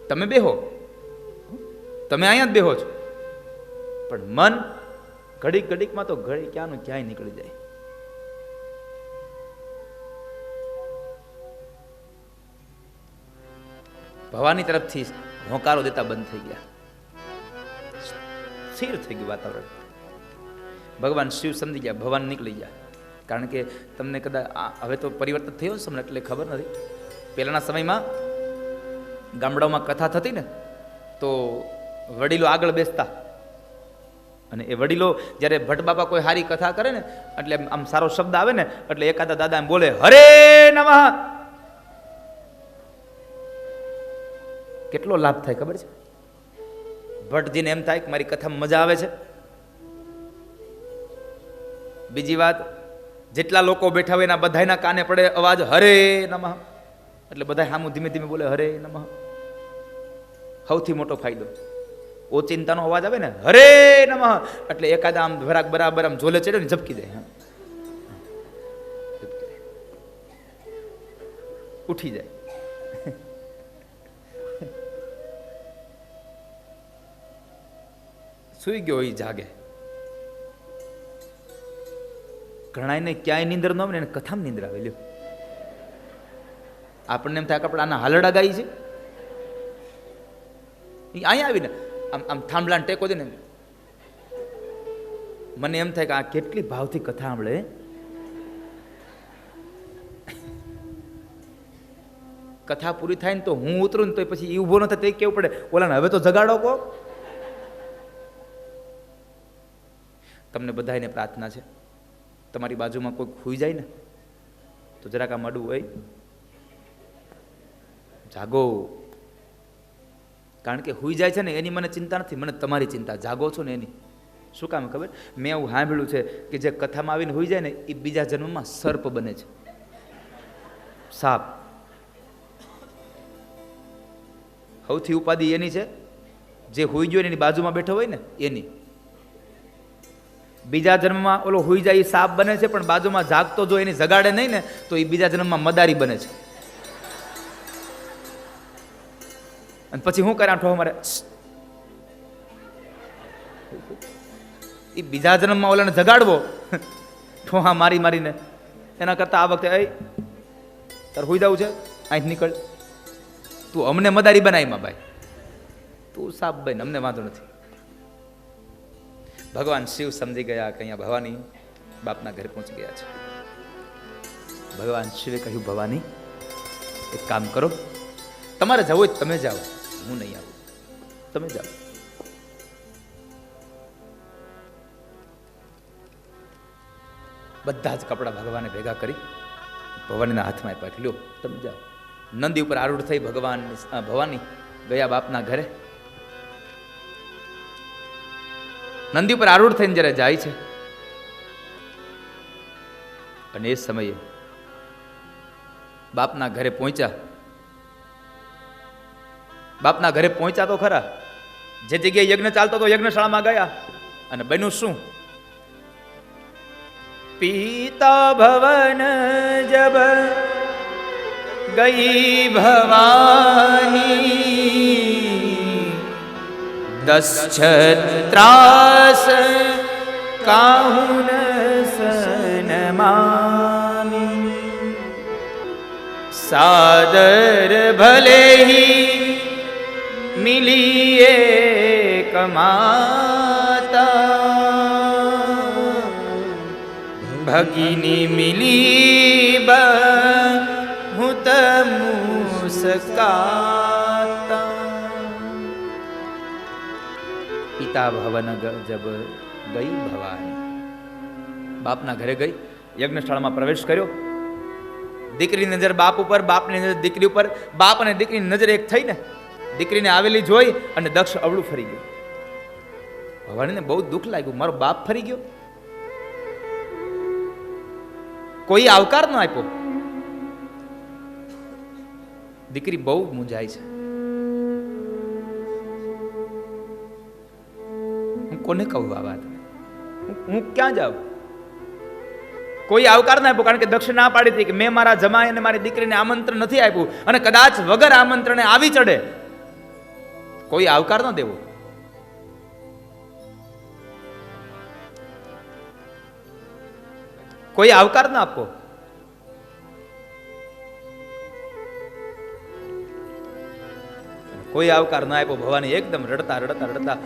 તમે બેહો, તમે અહીંયા જ બેહો છો, પણ મન ઘડીક ઘડીકમાં તો ઘડી ક્યાંનું ક્યાંય નીકળી જાય. ભવાની તરફથી હોંકારો દેતા બંધ થઈ ગયા, સ્થિર થઈ ગયું વાતાવરણ. ભગવાન શિવ સમજી ગયા, ભગવાન નીકળી ગયા. કારણ કે તમને કદાચ હવે તો પરિવર્તન થયું છે તમને એટલે ખબર નથી. પહેલાના સમયમાં ગામડાઓમાં કથા થતી ને, તો વડીલો આગળ બેસતા, અને એ વડીલો જ્યારે ભટ્ટ બાપા કોઈ સારી કથા કરે ને, એટલે આમ સારો શબ્દ આવે ને, એટલે એકાદા દાદા એમ બોલે હરે નમઃ. કેટલો લાભ થાય ખબર છે? ભટ્ટજીને એમ થાય કે મારી કથામાં મજા આવે છે. બીજી વાત, જેટલા લોકો બેઠા હોય એના બધાના કાને પડે અવાજ હરે નમઃ, એટલે બધા સામું ધીમે ધીમે બોલે હરે નમઃ. સૌથી મોટો ફાયદો, ઓચિંતાનો અવાજ આવે ને હરે નમઃ, એટલે એકાદ આમ ધરાક બરાબર આમ ઝોલે ચડે ને ઝપકી દે, ઉઠી જાય. સુઈ ગયો એ જાગે. ઘણાને ક્યાંય નીંદર ન આવે ને એને કથામાં નીંદર આવે. લ્યો, આપણને એમ થાય કે આપણે આના હાલડા ગાઈ છે. અહીંયા આવીને આમ આમ થાંભલાને ટેકો દે ને, મને એમ થાય કે આ કેટલી ભાવથી કથા સાંભળે. કથા પૂરી થાય ને તો હું ઉતરું ને તો પછી એ ઊભો ન થાય તો કેવું પડે, ઓલાને હવે તો જગાડો કો. તમને બધાને પ્રાર્થના છે, તમારી બાજુમાં કોઈ ખુઈ જાય ને તો જરાક આ મળવું હોય, જાગો. કારણ કે હુઈ જાય છે ને એની મને ચિંતા નથી, મને તમારી ચિંતા. જાગો છો ને એની. શું કામ ખબર? મેં એવું સાંભળ્યું છે કે જે કથામાં આવીને હુઈ જાય ને એ બીજા જન્મમાં સર્પ બને છે, સાપ. સૌથી ઉપાધિ એની છે, જે હુઈ ગયો એની બાજુમાં બેઠો હોય ને એની. બીજા જન્મમાં ઓલો હુઈ જાય એ સાપ બને છે, પણ બાજુમાં જાગતો જો એની જગાડે નહીં ને તો એ બીજા જન્મમાં મદારી બને છે. અને પછી શું કરે આઠો મારે, એ બીજા જન્મમાં ઓલાને જગાડવો ઠોહા મારી મારીને, એના કરતા આ વખતે તાર હુઈ જવું છે, અહીં નીકળ, તું અમને મદારી બનાવીમાં ભાઈ, તું સાપ બન, અમને વાંધો નથી. ભગવાન શિવ સમજી ગયા કે અહીંયા ભવાની બાપના ઘરે પહોંચી ગયા છે. ભગવાન શિવે કહ્યું, ભવાની એક કામ કરો, તમારે જવું હોય તમે જાઓ, હું નહીં આવું, તમે જાઓ. બધા જ કપડા ભગવાને ભેગા કરી ભવાનીના હાથમાં આપ્યા, લ્યો તમે જાઓ. નંદી ઉપર આરૂઢ થઈ ભવાની ગયા બાપના ઘરે. નંદી ઉપર આરૂઢ થઈને જ્યારે જાય છે અને એ સમયે બાપના ઘરે પહોંચ્યા. બાપના ઘરે પહોંચ્યા તો ખરા, જે જગ્યાએ યજ્ઞ ચાલતો તો યજ્ઞશાળામાં ગયા અને બન્યું શું? પિતા ભવન જબ ગઈ ભવાની, 10 છત્રાસ કાહુન સનમામી, સાદર ભલે હી મિલી એક માતા, ભગિની મિલી બહુત મુસ્કાતા. પિતા ભવન જબ ગઈ ભવાની, બાપના ઘરે ગઈ, યજ્ઞશાળામાં પ્રવેશ કર્યો. દીકરીની નજર બાપ ઉપર, બાપની નજર દીકરી ઉપર, બાપ અને દીકરીની નજર એક થઈને દીકરીને આવેલી જોઈ અને દક્ષ અવળું ફરી ગયો. ભવાનીને બહુ દુઃખ લાગ્યું, મારો બાપ ફરી ગયો. કોઈ આવકાર ન આપ્યો. દીકરી બહુ મૂંઝાય છે. હું કોને કહું આ વાત? હું ક્યાં જાઉં? કોઈ આવકાર ના આપ્યો, કારણ કે દક્ષ ના પાડી હતી કે મેં મારા જમાઈ અને મારી દીકરીને આમંત્રણ નથી આપ્યું, અને કદાચ વગર આમંત્રણે આવી ચડે. કોઈ આવકાર ન દેવો. કોઈ આવકાર ના આપો. કોઈ આવકાર ના આપ્યો. ભવાની એકદમ રડતા રડતા રડતા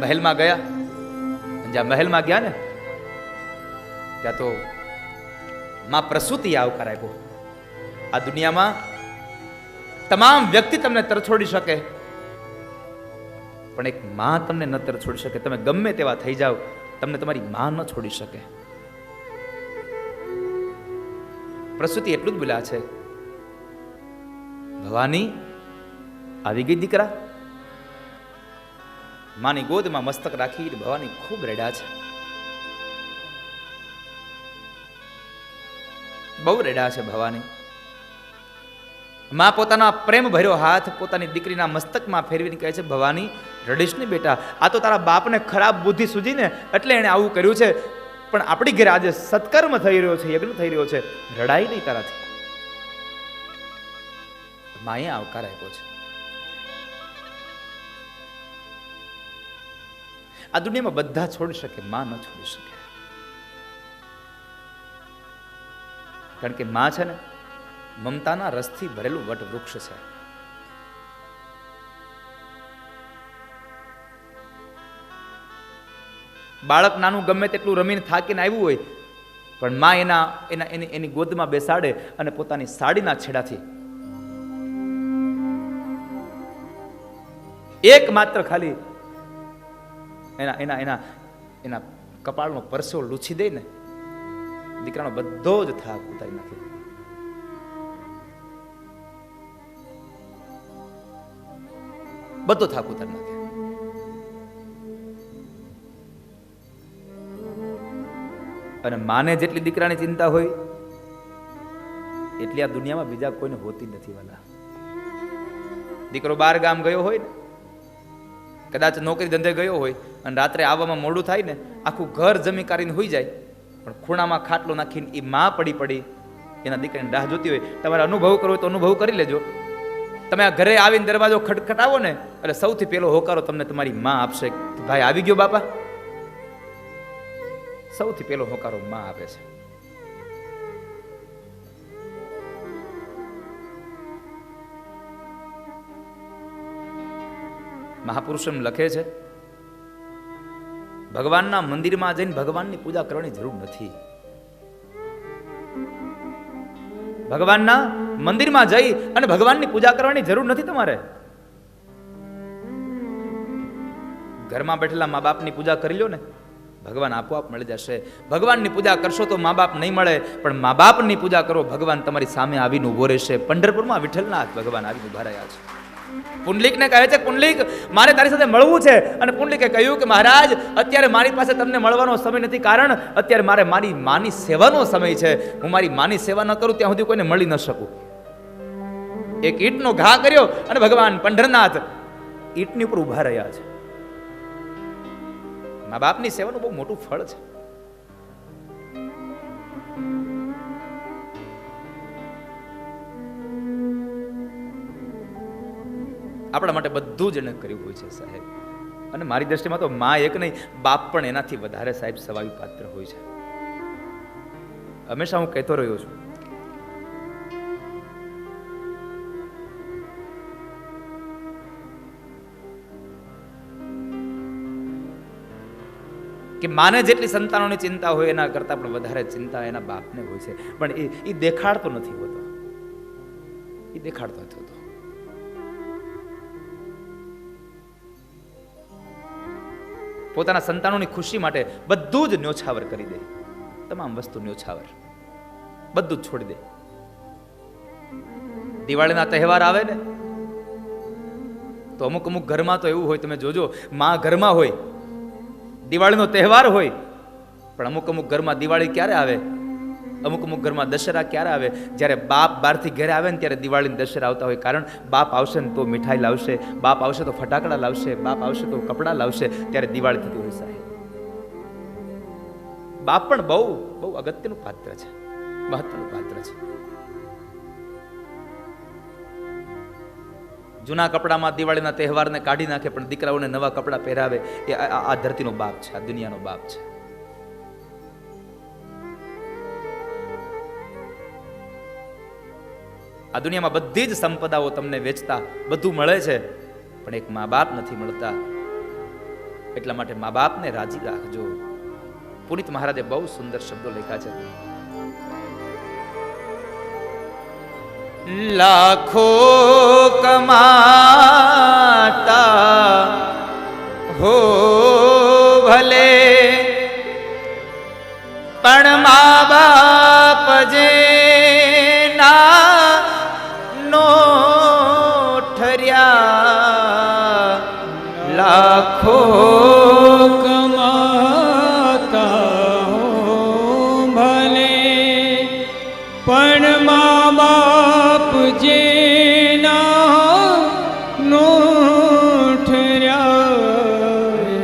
મહેલમાં ગયા. જ્યાં મહેલમાં ગયા ને ત્યાં તો માં પ્રસૂતિ આવકાર આપ્યો. આ દુનિયામાં તમામ વ્યક્તિ તમને તરછોડી શકે, પણ એક માં તમને ન તરછોડી શકે. તમે ગમે તેવા થઈ જાઓ, તમને તમારી માં ન છોડી શકે. પ્રસૂતિ એટલું જ બોલ્યા છે, ભવાની આવી ગઈ દીકરા. માની ગોદમાં મસ્તક રાખી ભવાની ખૂબ રડ્યા છે, બહુ રડ્યા છે ભવાની. માં પોતાના પ્રેમ ભર્યો હાથ પોતાની દીકરીના મસ્તકમાં ફેરવીને કહે છે, ભવાની રડીશ નહીં બેટા, આ તો તારા બાપને ખરાબ બુદ્ધિ સૂજી ને એટલે એને આવું કર્યું છે, પણ આપણી ઘરે આજે સત્કર્મ થઈ રહ્યો છે, યજ્ઞ થઈ રહ્યો છે, રડાઈ નહીં તારાથી. માએ આવકાર આપ્યો છે. આ દુનિયામાં બધા છોડી શકે, માં ન છોડી શકે. કારણ કે માં છે ને મમતાના રસથી ભરેલું વટ વૃક્ષ છે. બાળક નાનું ગમે તેટલું રમીને થાકીને આવ્યું હોય પણ માં એની ગોદમાં બેસાડે અને પોતાની સાડીના છેડાથી એક માત્ર ખાલી એના કપાળનો પરસેવો લૂછી દે ને, દીકરાનો બધો જ થાક ઉતારી નાખે. બધો થાક ઉતારી નાખે. અને માને જેટલી દીકરાની ચિંતા હોય એટલી આ દુનિયામાં બીજા કોઈને હોતી નથી વાલા. દીકરો બાર ગામ ગયો હોય ને, કદાચ નોકરી ધંધે ગયો હોય અને રાત્રે આવવામાં મોડું થાય ને, આખું ઘર જમી કાઢીને હોઈ જાય, પણ ખૂણામાં ખાટલો નાખીને એ માં પડી એના દીકરાની રાહ જોતી હોય. તમારે અનુભવ કરવો હોય તો અનુભવ કરી લેજો. તમે આ ઘરે આવીને દરવાજો ખટખટાવો ને એટલે સૌથી પહેલો હોકારો તમને તમારી માં આપશે, ભાઈ આવી ગયો બાપા. સૌથી પહેલો હોકારો માં આપે છે. મહાપુરુષ એમ લખે છે, ભગવાનના મંદિરમાં જઈને ભગવાનની પૂજા કરવાની જરૂર નથી. ભગવાનના મંદિરમાં જઈ અને ભગવાનની પૂજા કરવાની જરૂર નથી તમારે. ઘરમાં બેઠેલા મા બાપની પૂજા કરી લો ને, ભગવાન આપોઆપ મળી જશે. ભગવાનની પૂજા કરશો તો મા બાપ નહીં મળે, પણ મા બાપની પૂજા કરો, ભગવાન તમારી સામે આવીને ઉભો રહેશે. પંઢરપુરમાં વિઠ્ઠલનાથ ભગવાન આવીને ઉભા રહ્યા છે. પુંડલિકને કહે છે, પુંડલિક મારે તારી સાથે મળવું છે. અને પુંડલિકે કહ્યું કે મહારાજ અત્યારે મારી પાસે તમને મળવાનો સમય નથી, કારણ અત્યારે મારે મારી માની સેવાનો સમય છે. હું મારી માની સેવા ન કરું ત્યાં સુધી કોઈને મળી ન શકું. એક ઈંટનો ઘા કર્યો અને ભગવાન પંઢરનાથ ઈંટની ઉપર ઉભા રહ્યા છે. મા બાપની સેવાનું બહુ મોટું ફળ છે. આપણા માટે બધું જ એને કર્યું હોય છે સાહેબ. અને મારી દ્રષ્ટિમાં તો માં એક નહીં, બાપ પણ એનાથી વધારે સાહેબ સવાયું પાત્ર હોય છે. હંમેશા હું કહેતો રહ્યો છું, કે માને જેટલી સંતાનોની ચિંતા હોય એના કરતા પણ વધારે ચિંતા એના બાપને હોય છે. પણ એ દેખાડતો નથી હોતો, એ દેખાડતો નથી હોતો. પોતાના સંતાનોની ખુશી માટે બધું જ ન્યોછાવર કરી દે, તમામ વસ્તુ ન્યોછાવર, બધું જ છોડી દે. દિવાળીના તહેવાર આવે ને તો અમુક ઘરમાં તો એવું હોય, તમે જોજો, માં ઘરમાં હોય, દિવાળીનો તહેવાર હોય, પણ અમુક ઘરમાં દિવાળી ક્યારે આવે, અમુક ઘરમાં દશેરા ક્યારે આવે? જ્યારે બાપ બહારથી ઘરે આવે ને ત્યારે દિવાળી દશેરા આવતા હોય. કારણ બાપ આવશે ને તો મીઠાઈ લાવશે, બાપ આવશે તો ફટાકડા લાવશે, બાપ આવશે તો કપડાં લાવશે, ત્યારે દિવાળી થતી હોય સાહેબ. બાપ પણ બહુ બહુ અગત્યનું પાત્ર છે, મહત્વનું પાત્ર છે. જૂના કપડામાં દિવાળીના તહેવારને કાઢી નાખે પણ દીકરાઓને નવા કપડાં પહેરાવે, એ આ ધરતીનો બાપ છે, આ દુનિયાનો બાપ છે. આ દુનિયામાં બધી જ સંપદાઓ તમને વેચતા બધું મળે છે, પણ એક મા બાપ નથી મળતા. એટલા માટે મા બાપને રાજી રાખજો. પુનિત મહારાજે બહુ સુંદર શબ્દો લખ્યા છે. લાખો કમાતા હો ભલે, પણ મા બાપ જે ના નો ઠર્યા, લાખો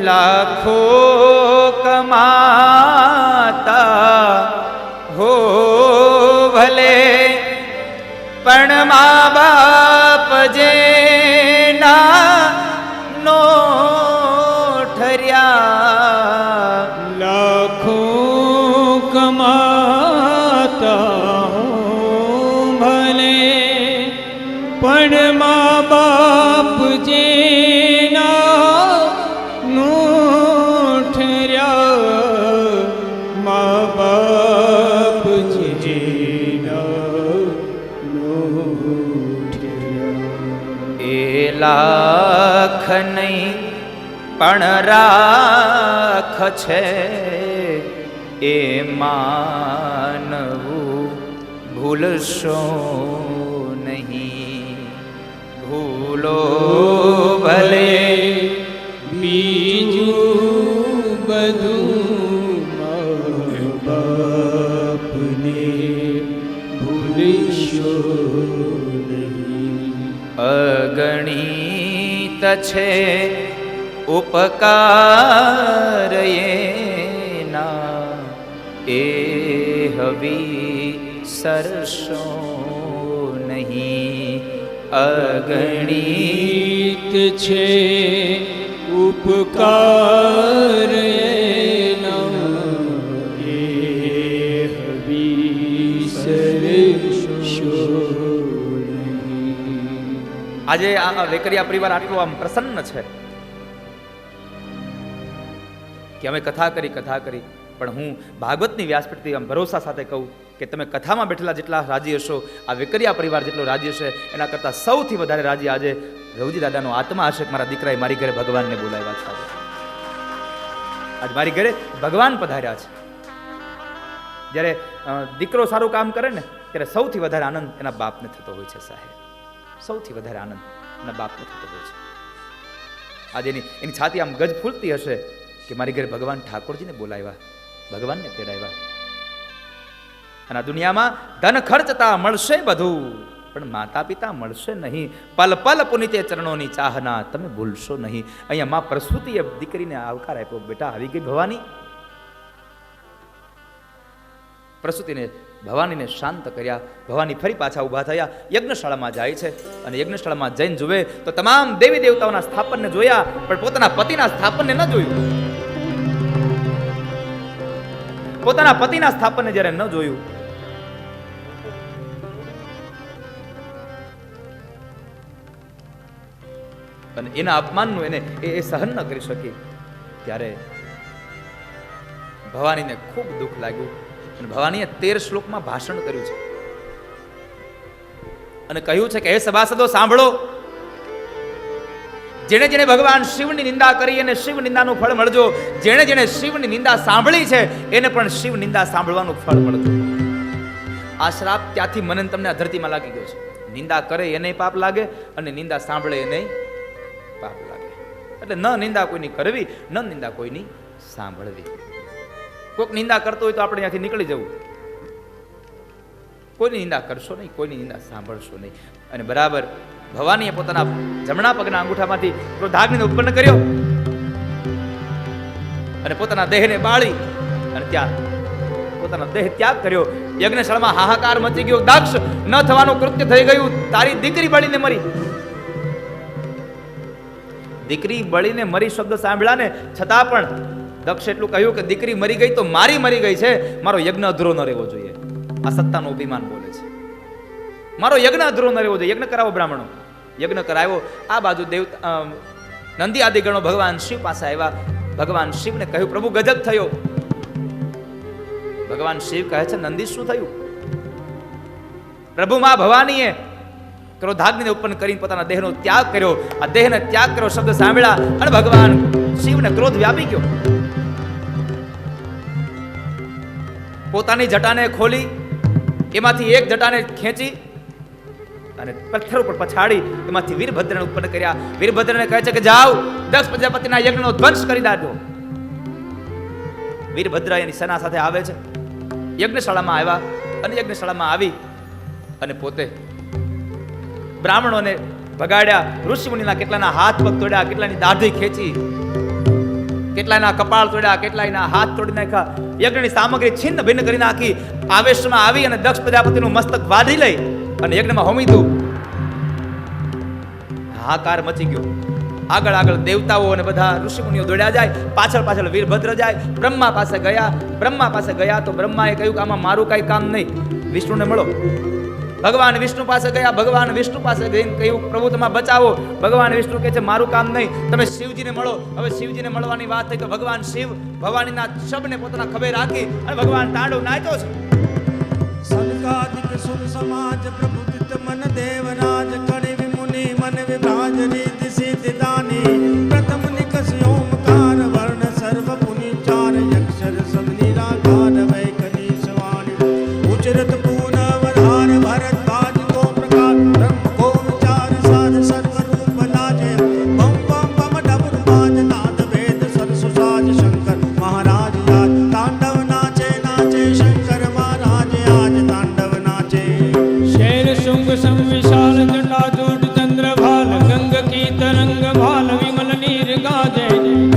લાખો કમાતા હો ભલે, પણ મા બાપ જે નો ઠર્યા. લાખો કમાતા હું ભલે, પણ મા બાપ જેના નો ઠર્યા. મા બાપ જેના નો ઠર્યા. એ લાખ નહીં પણ રાખ છે, એ માનવું ભૂલશો નહીં. ભૂલો ભલે બીજું બધું મા બાપને ભૂલશો નહીં. અગણિત છે ઉપકાર એના, એ હવી સરસો નહીં. અગણિત છે ઉપકાર એના, એ હવીસરશો નહીં. આજે આ વેકરિયા પરિવાર આટલો આમ પ્રસન્ન છે કે અમે કથા કરી પણ હું ભાગવતની વ્યાસપીઠથી આમ ભરોસા સાથે કહું કે તમે કથામાં બેઠેલા જેટલા રાજી હશો, આ વેકરિયા પરિવાર જેટલો રાજી હશે, એના કરતાં સૌથી વધારે રાજી આજે રવજી દાદાનો આત્મા હશે કે મારા દીકરાએ મારી ઘરે ભગવાનને બોલાવ્યા છે. આજ મારી ઘરે ભગવાન પધાર્યા છે. જ્યારે દીકરો સારું કામ કરે ને ત્યારે સૌથી વધારે આનંદ એના બાપને થતો હોય છે સાહેબ. સૌથી વધારે આનંદ એના બાપને થતો હોય છે. આજે એની છાતી આમ ગજ ફૂલતી હશે કે મારી ઘરે ભગવાન ઠાકોરજીને બોલાવ્યા, ભગવાનને તેડાવ્યા. અને આ દુનિયામાં ધન ખર્ચતા મળશે બધું, પણ માતા પિતા મળશે નહીં. પલ પલ પુનિતે ચરણોની ચાહના તમે ભૂલશો નહીં. અહીંયા માં પ્રસૂતિએ દીકરીને આવકાર આપ્યો, બેટા આવી ગઈ ભવાની. પ્રસૂતિને ભવાનીને શાંત કર્યા. ભવાની ફરી પાછા ઊભા થયા, યજ્ઞશાળામાં જાય છે અને યજ્ઞશાળામાં જઈને જુએ તો તમામ દેવી દેવતાઓના સ્થાપનને જોયા, પણ પોતાના પતિના સ્થાપનને ન જોયું. પોતાના પતિના સ્થાપનને જ્યારે ન જોયું અને એના અપમાનનું એને એ સહન ન કરી શકી, ત્યારે ભવાનીને ખૂબ દુઃખ લાગ્યું. અને ભવાનીએ 13 શ્લોકમાં ભાષણ કર્યું છે અને કહ્યું છે કે હે સભાસદો સાંભળો, જેણે જેણે ભગવાન શિવની નિંદા કરી એને શિવ નિંદાનું ફળ મળજો. જેણે જેણે શિવની નિંદા સાંભળી છે એને પણ શિવ નિંદા સાંભળવાનું ફળ મળજો. આ શ્રાપ ત્યાંથી મને તમને આ ધરતીમાં લાગી ગયો છે. નિંદા કરે એને પાપ લાગે અને નિંદા સાંભળે એને પાપ લાગે. એટલે ન નિંદા કોઈની કરવી, ન નિંદા કોઈની સાંભળવી. કોઈક નિંદા કરતો હોય તો આપણે ત્યાંથી નીકળી જવું. કોઈની નિંદા કરશો નહીં, કોઈની નિંદા સાંભળશો નહીં. અને બરાબર ભવાનીએ પોતાના જમણા પગના અંગૂઠામાંથી ક્રોધાગ્નિને ઉત્પન્ન કર્યો અને પોતાના દેહને બાળી અને ત્યાં પોતાનો દેહ ત્યાગ કર્યો. યજ્ઞશાળામાં હાહાકાર મચી ગયો. દક્ષ ન થવાનું કૃત્ય થઈ ગયું. તારી દીકરી બળીને મરી. દીકરી બળીને મરી શબ્દ સાંભળ્યા ને છતાં પણ દક્ષ એટલું કહ્યું કે દીકરી મરી ગઈ તો મારી મરી ગઈ છે, મારો યજ્ઞ અધૂરો ન રહેવો જોઈએ. આ સત્તાનો અભિમાન બોલે છે. મારો યજ્ઞ અધૂરો ન રહેવો જોઈએ. યજ્ઞ કરાવો બ્રાહ્મણો. યજ્ઞ કરાવ્યો. આ બાજુ દેવતા નંદી આદિ ગણો ભગવાન શિવ પાસે આવ્યા. ભગવાન શિવને કહ્યું પ્રભુ ગજબ થયો. ભગવાન શિવ કહે છે નંદી શું થયું? પ્રભુ માં ભવાનીએ ક્રોધાગ્નિને ઉત્પન્ન કરીને પોતાના દેહનો ત્યાગ કર્યો. આ દેહને ત્યાગ કર્યો શબ્દ સાંભળ્યા અને ભગવાન શિવને ક્રોધ વ્યાપી ગયો. પોતાની જટાને ખોલી એમાંથી એક જટાને ખેંચી અને પથ્થર ઉપર પછાડી એમાંથી વીરભદ્રને ઉત્પન્ન કર્યા. વીરભદ્રને કહે છે કે જાઓ દક્ષ પ્રજાપતિના યજ્ઞનો ધ્વંસ કરી નાખો. વીરભદ્ર એની સેના સાથે આવે છે. યજ્ઞશાળામાં આવ્યા અને યજ્ઞશાળામાં આવી અને પોતે બ્રાહ્મણોને ભગાડ્યા. ઋષિ મુનિના કેટલાના હાથ પગ તોડ્યા, કેટલાની દાઢી ખેંચી કેટલાયના કપાળ તોડ્યા, કેટલાયના હાથ તોડી નાખ્યા, યજ્ઞની સામગ્રી છિન્ન ભિન્ન કરી નાખી. આવેશમાં આવી અને દક્ષ પ્રજાપતિનું મસ્તક વાઢી લઈ અને યજ્ઞમાં હોમી દીધું. હાહાકાર મચી ગયો. આગળ આગળ દેવતાઓ અને બધા ઋષિમુનિઓ દોડ્યા જાય, પાછળ પાછળ વીરભદ્ર જાય. બ્રહ્મા પાસે ગયા તો બ્રહ્માએ કહ્યું કે આમાં મારું કઈ કામ નહીં, વિષ્ણુને મળો. ભગવાન વિષ્ણુ પાસે ગયા, ભગવાન વિષ્ણુ પાસે જઈને કહ્યું પ્રભુ તમે બચાવો. ભગવાન વિષ્ણુ કહે છે મારું કામ નહીં, તમે શિવજીને મળો. હવે શિવજીને મળવાની વાત થઈ તો ભગવાન શિવ ભવાનીના શબને પોતાના ખભે રાખી અને ભગવાન તાંડવ નાચ્યો છે. સનકાદિક સુર સમાજ પ્રભુતિત મન દેવરાજ કણે વિમુનિ મન વિભાજ રીતિ સિદ્ધ દાની પ્રથમ નિકસ ઓમકાર વર્ણ સર્વ પુનિ ચાર અક્ષર સબ નિરાકાર વૈકની સવાણી ઉચરત પૂર્ણ વરહાર ભરત બાજ કો પ્રકાર બ્રહ્મ કો વિચાર સાધ સર્વ રૂપ લાજે બમ બમ બમ ડમરુ બાજ નાદ વેદ સરસુ સાજ શંકર મહારાજ યાદ તાંડવ નાચે નાચે શંકર મહારાજ આજ તાંડવ નાચે. शैल शुंग सम विशाल जटाजूट चंद्र भाल गंग की तरंग भाल विमल नीर गाजे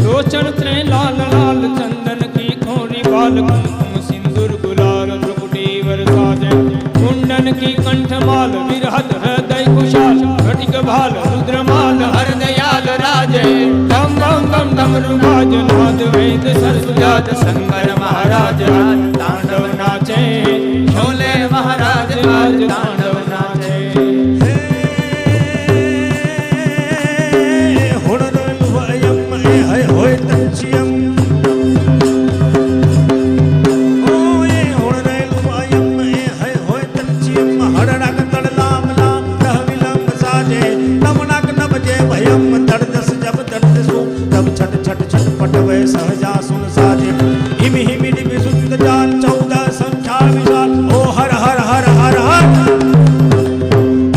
लोचन त्रय लाल लाल चंदन की खोरी बाल कुमकुम सिंदूर गुलाल त्रिपुटी वरसाजे कुंडन की कंठमाल विरहत हृदय कुशाल घटिक भाल रुद्रमाल हर दयाल राजे दम दम दम डमरू बाज नाद वेद सरसुजात शंकर महाराज आज तांडव नाचे छोले महाराज आज तांडव नाचे. हुणरवयम हय होय तंचियम ओए हुणरवयम हय होय तंचियम हरडक तड़लाम लाम रह विलंब साजे नमनक नबजे भयम तड़दस जब तड़दसु तब छट छट छट पटवे सहजा सुन साजे हिमि हिमि डिबि सुंद जाल 14 संख्या विशाल ओ हर हर हर हर हर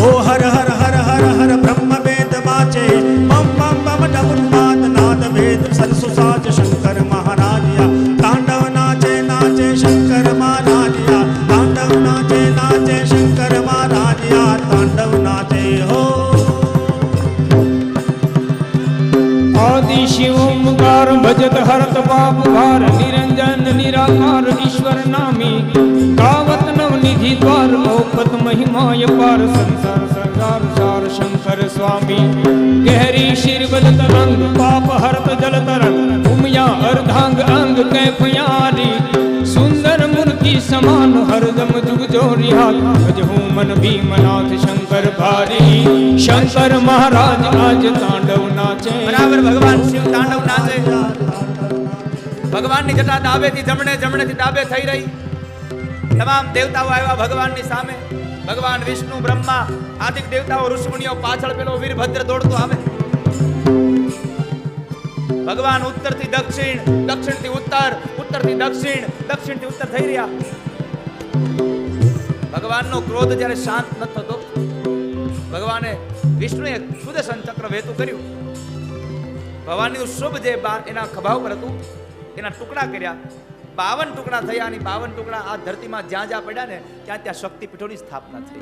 ओ हर हर हर हर हर ब्रह्म वेद वाचे बम बम बम डमरू नाद नाद वेद सरसु साज शंकर महाराज या तांडव नाचे नाचे शंकर महाराज या तांडव नाचे नाचे शंकर महाराज या तांडव नाचे हो. आदि शिव ओंकार भजत हरत पाप भार निरंजन निराकार ईश्वर नामी गावत नवनिधि द्वार औपत महिमाय पार संसार सरदार सार शंकर स्वामी गहरी शिरबल तरंग पाप हरत जल तरंग उमया अर्धांग अंग कैफयारी सुंदर मूर्ति समान हरदम जुग जोरी हाथ भजहु मन भीमनाथ शंकर भारी शंकर महाराज आज तांडव नाचे. બરાબર ભગવાન શિવ તાંડવ નાચે. ભગવાનની જટા ડાબેથી જમણે જમણેથી ડાબે થઈ રહી. તમામ દેવતાઓ આવ્યા ભગવાનની સામે. ભગવાન વિષ્ણુ બ્રહ્મા આદિક દેવતાઓ ઋષિમુનિઓ પાછળ પેલો વીરભદ્ર દોડતો આવે. ભગવાન ઉત્તરથી દક્ષિણ, દક્ષિણથી ઉત્તર, ઉત્તરથી દક્ષિણ, દક્ષિણથી ઉત્તર થઈ રહ્યા. ભગવાનનો ક્રોધ જ્યારે શાંત ન થતો, ભગવાને વિષ્ણુએ સુદર્શન ચક્ર વહેતું કર્યું. ભગવાનનું શુભ જે એના ખભા ઉપર હતું એના ટુકડા કર્યા. 52 ટુકડા થયા અને 52 ટુકડા આ ધરતીમાં જ્યાં જ્યાં પડ્યા ને ત્યાં ત્યાં શક્તિપીઠોની સ્થાપના થઈ.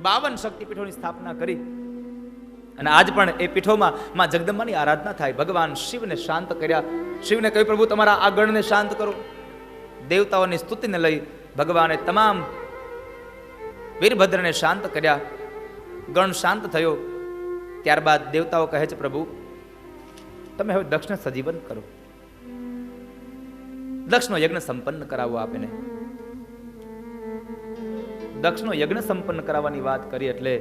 52 શક્તિપીઠોની સ્થાપના કરી અને આજ પણ એ પીઠોમાં માં જગદંબાની આરાધના થાય. ભગવાન શિવને શાંત કર્યા. શિવને કહ્યું પ્રભુ તમારા આ ગણને શાંત કરો. દેવતાઓની સ્તુતિને લઈ ભગવાને તમામ વીરભદ્રને શાંત કર્યા. ગણ શાંત થયો. ત્યારબાદ દેવતાઓ કહે છે પ્રભુ તમે હવે દક્ષને સજીવન કરો, દક્ષનો યજ્ઞ સંપન્ન કરાવો. આપને દક્ષનો યજ્ઞ સંપન્ન કરાવવાની વાત કરી એટલે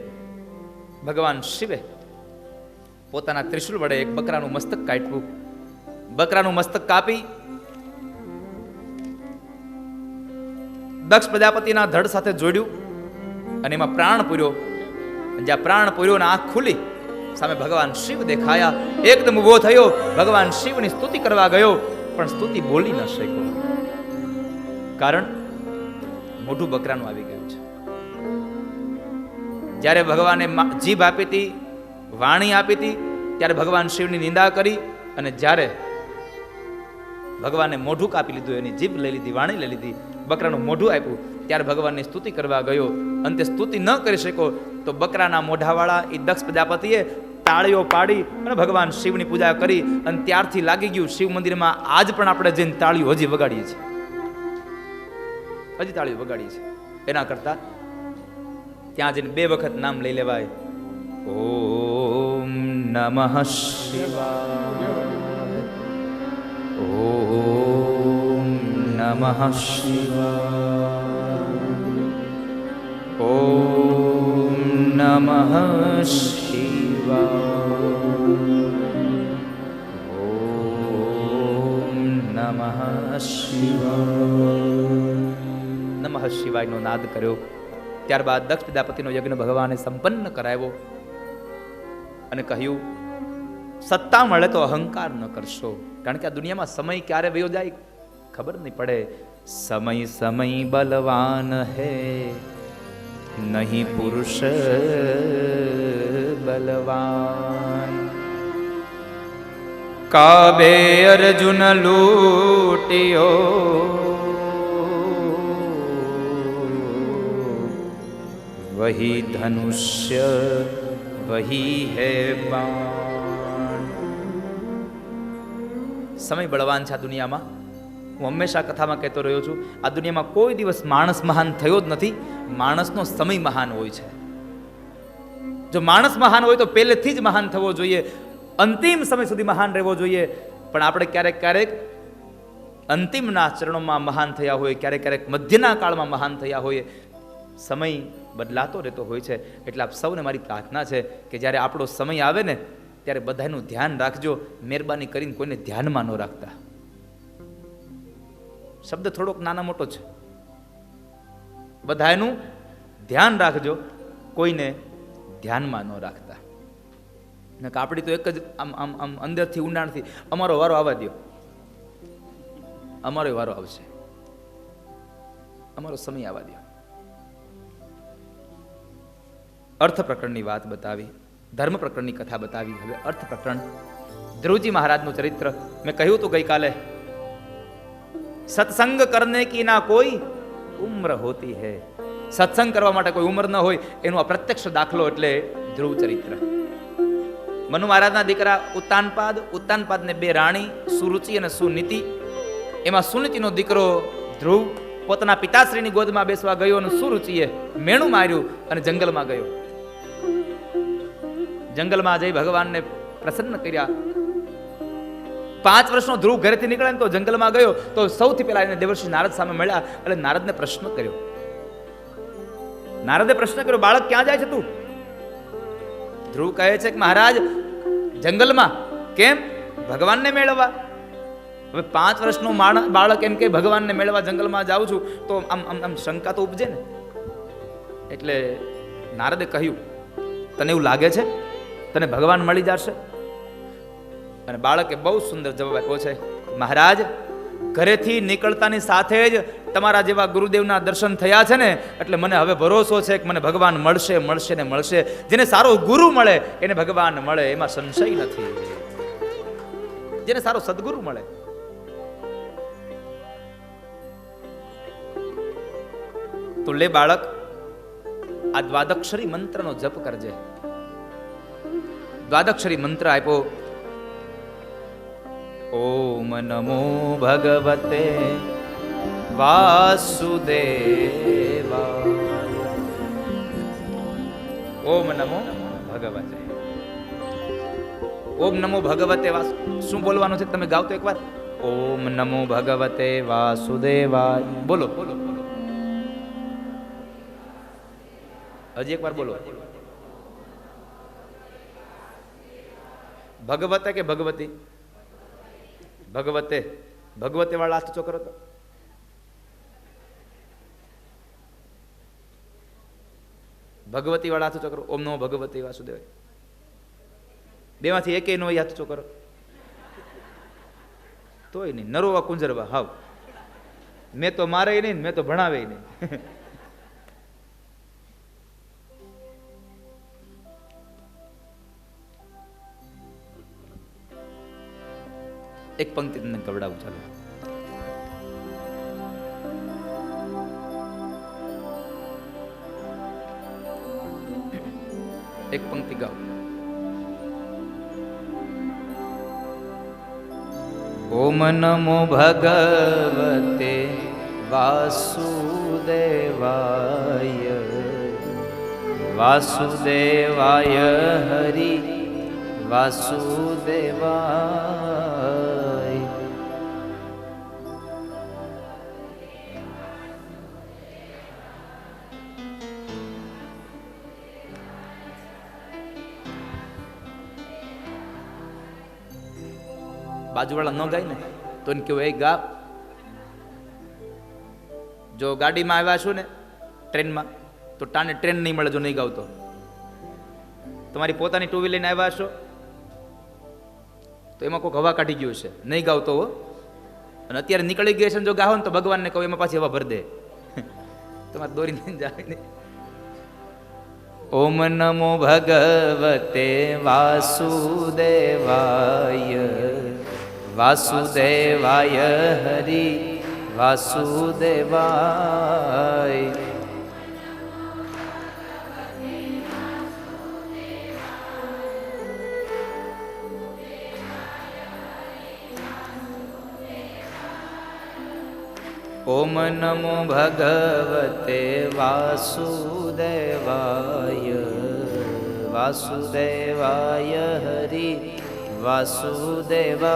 ભગવાન શિવે પોતાના ત્રિશુલ વડે એક બકરાનું મસ્તક કાપ્યું. બકરાનું મસ્તક કાપી દક્ષ પ્રજાપતિના ધડ સાથે જોડ્યું અને એમાં પ્રાણ પૂર્યો. જ્યાં પ્રાણ પૂર્યો ને આંખ ખુલી, સામે ભગવાન શિવ દેખાયા. એકદમ ઉભો થયો, ભગવાન શિવની સ્તુતિ કરવા ગયો પણ સ્તુતિ બોલી ન શક્યો. કારણ મોઢું બકરાનું આવી ગયું છે. જ્યારે ભગવાને જીભ આપી હતી, વાણી આપી હતી, ત્યારે ભગવાન શિવની નિંદા કરી અને જ્યારે ભગવાને મોઢું કાપી લીધું, એની જીભ લઈ લીધી, વાણી લઈ લીધી, બકરાનું મોઢું આપ્યું, ત્યારે ભગવાનની સ્તુતિ કરવા ગયો. અંતે સ્તુતિ ન કરી શક્યો તો બકરાના મોઢાવાળા એ દક્ષ પ્રજાપતિએ તાળીઓ પાડી અને ભગવાન શિવની પૂજા કરી અને ત્યારથી લાગી ગયું શિવ મંદિરમાં આજ પણ આપણે જઈને તાળીઓ હજી વગાડીએ છીએ, હજી તાળીઓ વગાડીએ છીએ. એના કરતા ત્યાં જઈને 2 વખત નામ લઈ લેવાય. ઓમ નમઃ શિવાય, ઓમ નમઃ શિવાય, ઓમ નમઃ શિવાય, ઓમ નમઃ શિવાય. નમઃ શિવાયનો નાદ કર્યો. ત્યારબાદ દક્ષ પ્રજાપતિનો યજ્ઞ ભગવાને સંપન્ન કરાવ્યો અને કહ્યું, સત્તા મળે તો અહંકાર ન કરશો, કારણ કે આ દુનિયામાં સમય ક્યારે વયો જાય ખબર નહીં પડે. સમય સમય બલવાન હે, નહીં પુરુષ બલવાન. કાબે અર્જુન લૂટિયો, વહી ધનુષ્ય વહી હે બાણ. સમય બળવાન છે આ દુનિયામાં. હું હંમેશા કથામાં કહેતો રહ્યો છું, આ દુનિયામાં કોઈ દિવસ માણસ મહાન થયો જ નથી, માણસનો સમય મહાન હોય છે. જો માણસ મહાન હોય તો પહેલેથી જ મહાન થવો જોઈએ, અંતિમ સમય સુધી મહાન રહેવો જોઈએ. પણ આપણે ક્યારેક ક્યારેક અંતિમના ચરણોમાં મહાન થયા હોય, ક્યારેક ક્યારેક મધ્યના કાળમાં મહાન થયા હોય. સમય બદલાતો રહેતો હોય છે. એટલે આપ સૌને મારી પ્રાર્થના છે કે જ્યારે આપણો સમય આવે ને ત્યારે બધાનું ધ્યાન રાખજો. મહેરબાની કરીને કોઈને ધ્યાનમાં ન રાખતા. શબ્દ થોડોક નાના મોટો છે. બધાનું ધ્યાન રાખજો, કોઈને ધ્યાનમાં ન રાખતા. આપણી તો એક જ આમ આમ આમ અંદરથી ઊંડાણથી અમારો વારો આવવા દો, અમારો વારો આવશે, અમારો સમય આવવા દો. અર્થ પ્રકરણની વાત બતાવી, ધર્મ પ્રકરણની કથા બતાવી. હવે અર્થ પ્રકરણ, ધ્રુવજી મહારાજનું ચરિત્ર મેં કહ્યું હતું ગઈકાલે. સત્સંગ કરને કી ના કોઈ ઉમ્ર હોતી હૈ. સત્સંગ કરવા માટે કોઈ ઉંમર ન હોય એનો આ પ્રત્યક્ષ દાખલો એટલે ધ્રુવ ચરિત્ર. મનુ મહારાજના દીકરા ઉત્તાનપાદ, ઉત્તાનપાદને 2 રાણી સુરુચિ અને સુનીતિ. એમાં સુનીતિનો દીકરો ધ્રુવ પોતાના પિતાશ્રીની ગોદમાં બેસવા ગયો અને સુરુચિએ મેણું માર્યું અને જંગલમાં ગયો. જંગલમાં જઈ ભગવાનને પ્રસન્ન કર્યા. 5 વર્ષનો ધ્રુવ ઘરેથી નીકળે ને તો જંગલમાં ગયો તો સૌથી પહેલા એને દેવર્ષિ નારદ સામે મળ્યા. એટલે નારદને પ્રશ્ન કર્યો, નારદે પ્રશ્ન કર્યો, બાળક ક્યાં જાય છે તું? ધ્રુવ કહે છે કે મહારાજ જંગલમાં. કેમ? ભગવાનને મેળવવા. હવે 5 વર્ષનો બાળક એમ કે ભગવાનને મેળવવા જંગલમાં જાઉં છું તો આમ આમ આમ શંકા તો ઉપજે ને. એટલે નારદે કહ્યું, તને એવું લાગે છે તને ભગવાન મળી જશે? અને બાળકે બહુ સુંદર જવાબ આપ્યો છે, મહારાજ ઘરેથી નીકળતાની સાથે જ તમારા જેવા ગુરુદેવના દર્શન થયા છે ને, એટલે મને હવે ભરોસો છે કે મને ભગવાન મળશે મળશે ને મળશે. જેને સારો ગુરુ મળે એને ભગવાન મળે, એમાં સંશય નથી. જેને સારો સદગુરુ મળે. તો લે બાળક, આ દ્વાદક્ષરી મંત્રનો જપ કરજે. દ્વાદક્ષરી મંત્ર આપ્યો, ઓમ નમો ભગવતે વાસુદેવાય. ઓમ નમો ભગવતે. ઓમ નમો ભગવતે વાસુ. શું બોલવાનું છે તમે ગાવ તો એકવાર. ઓમ નમો ભગવતે વાસુદેવાય. બોલો બોલો બોલો, હજી એકવાર બોલો. ભગવતે કે ભગવતી? ભગવતે. ભગવતે વાળા હાથ ઊંચો કરો તો. ભગવતી વાળા હાથ ઊંચો કરો. ઓમ નમો ભગવતે વાસુદેવાય. બેમાંથી એકેય નો હાથ ઊંચો કરો તોય નહીં. નરોવા કુંજરવા હાવ. મેં તો મારે નહીં, મેં તો ભણાવે નહીં. એક પંક્તિ તમને કવડાવું, ચાલો. એક પંક્તિ ગાઓ. ઓમ નમો ભગવતે વાસુદેવાય વાસુદેવાય હરિ વાસુદેવાય. બાજુવાળા ન ગાય ને તો એને કેવું, એ ગા. જો ગાડીમાં આવ્યા છો ને ટ્રેનમાં તો ટાણે ટ્રેન નહીં મળે જો નહીં ગાવતો. તમારી પોતાની ટુ વ્હીલર લઈને આવ્યા છો તો એમાં કોઈક હવા કાઢી ગયું છે, નહીં ગાવતો હો. અને અત્યારે નીકળી ગયો છે ને જો ગાવો ને તો ભગવાનને કહું એમાં પાછી હવા ભર દે, તમારે દોરી નહીં જાય ને. ઓમ નમો ભગવતે વાસુદેવાય વાસુદેવાય હરિ વાસુદેવાય. ઓમ નમો ભગવતે વાસુદેવાય વાસુદેવાય હરિ વાસુદેવાય.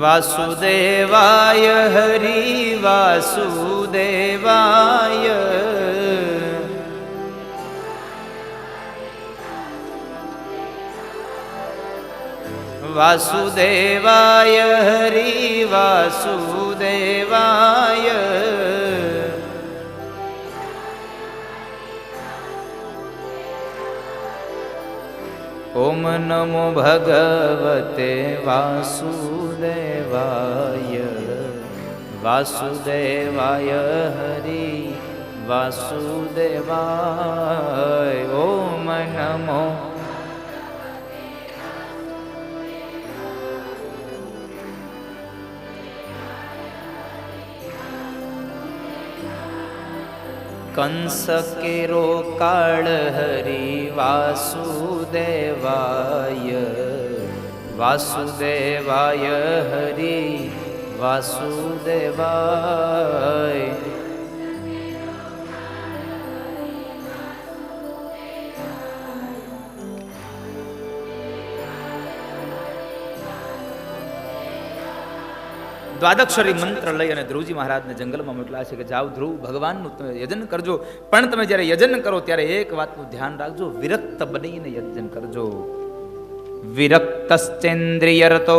વાસુદેવાય હરિ વાસુદેવાય વાસુદેવાય હરિ વાસુદેવાય. ઓમ નમો ભગવતે વાસુદેવાય વાસુદેવાય હરિ વાસુદેવાય. ઓમ નમો કંસ કેરો કાળ હરિ વાસુદેવાય વાસુદેવાય હરિ વાસુદેવાય. દ્વાદક્ષરી મંત્ર લઈ અને ધ્રુવજી મહારાજને જંગલમાં મોકલ્યા છે કે જાઓ ધ્રુવ, ભગવાનનું તમે યજન કરજો. પણ તમે જ્યારે યજન કરો ત્યારે એક વાતનું ધ્યાન રાખજો, વિરક્ત બનીને યજન કરજો. વિરક્તશ્ચેન્દ્રિયરતો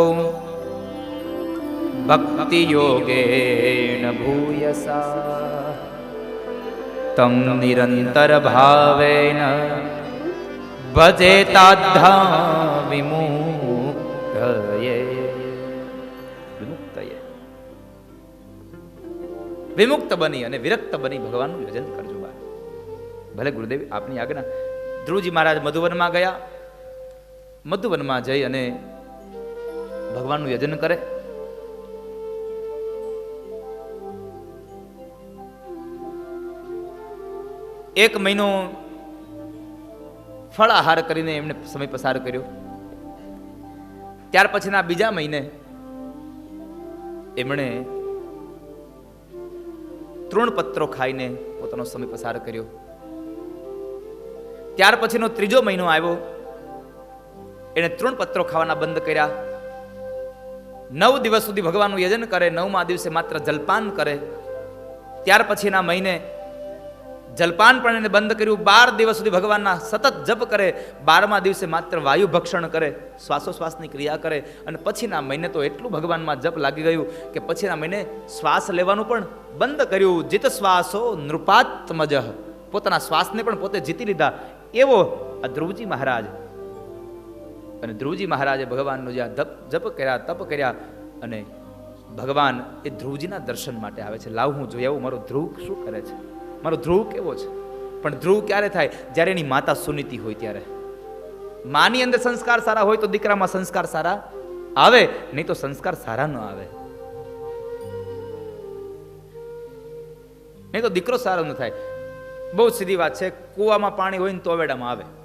ભક્તિ યોગેન ભૂયસા તમ નિરંતર ભાવેન ભજેતાદ્ધા વિમુક્તયે. વિમુક્ત બની અને વિરક્ત બની ભગવાનનું યજન કરજો. ભલે ગુરુદેવ આપની આજ્ઞા. ધ્રુવજી મહારાજ મધુવનમાં ગયા. મધુવનમાં જઈ અને ભગવાનનું યજન કરે. એક મહિનો ફળ આહાર કરીને એમણે સમય પસાર કર્યો. ત્યાર પછીના બીજા મહિને એમણે તૃણપત્રો ખાઈને પોતાનો સમય પસાર કર્યો. ત્યાર પછીનો ત્રીજો મહિનો આવ્યો. એને તૃણપત્રો ખાવાના બંધ કર્યા. 9 દિવસ સુધી ભગવાનનું યજન કરે. 9મા દિવસે માત્ર જલપાન કરે. ત્યાર પછીના મહિને જલપાન પણ એને બંધ કર્યું. 12 દિવસ સુધી ભગવાનના સતત જપ કરે. 12મા દિવસે માત્ર વાયુ ભક્ષણ કરે, શ્વાસોશ્વાસની ક્રિયા કરે. અને પછીના મહિને તો એટલું ભગવાનમાં જપ લાગી ગયું કે પછીના મહિને શ્વાસ લેવાનું પણ બંધ કર્યું. જીત શ્વાસો નૃપાત્મજ, પોતાના શ્વાસને પણ પોતે જીતી લીધા. એવો આ ધ્રુવજી મહારાજ. અને ધ્રુવજી મહારાજે ભગવાનનું જ્યાં જપ કર્યા, તપ કર્યા, અને ભગવાન એ ધ્રુવજીના દર્શન માટે આવે છે. લાવ હું જોઈ આવું મારો ધ્રુવ શું કરે છે, મારો ધ્રુવ કેવો છે. પણ ધ્રુવ ક્યારે થાય? જ્યારે એની માતા સુનીતિ હોય ત્યારે. માની અંદર સંસ્કાર સારા હોય તો દીકરામાં સંસ્કાર સારા આવે, નહીં તો સંસ્કાર સારા ન આવે. નહીં તો દીકરો સારો ન થાય. બહુ સીધી વાત છે. કૂવામાં પાણી હોય ને તો તોવેડામાં આવે.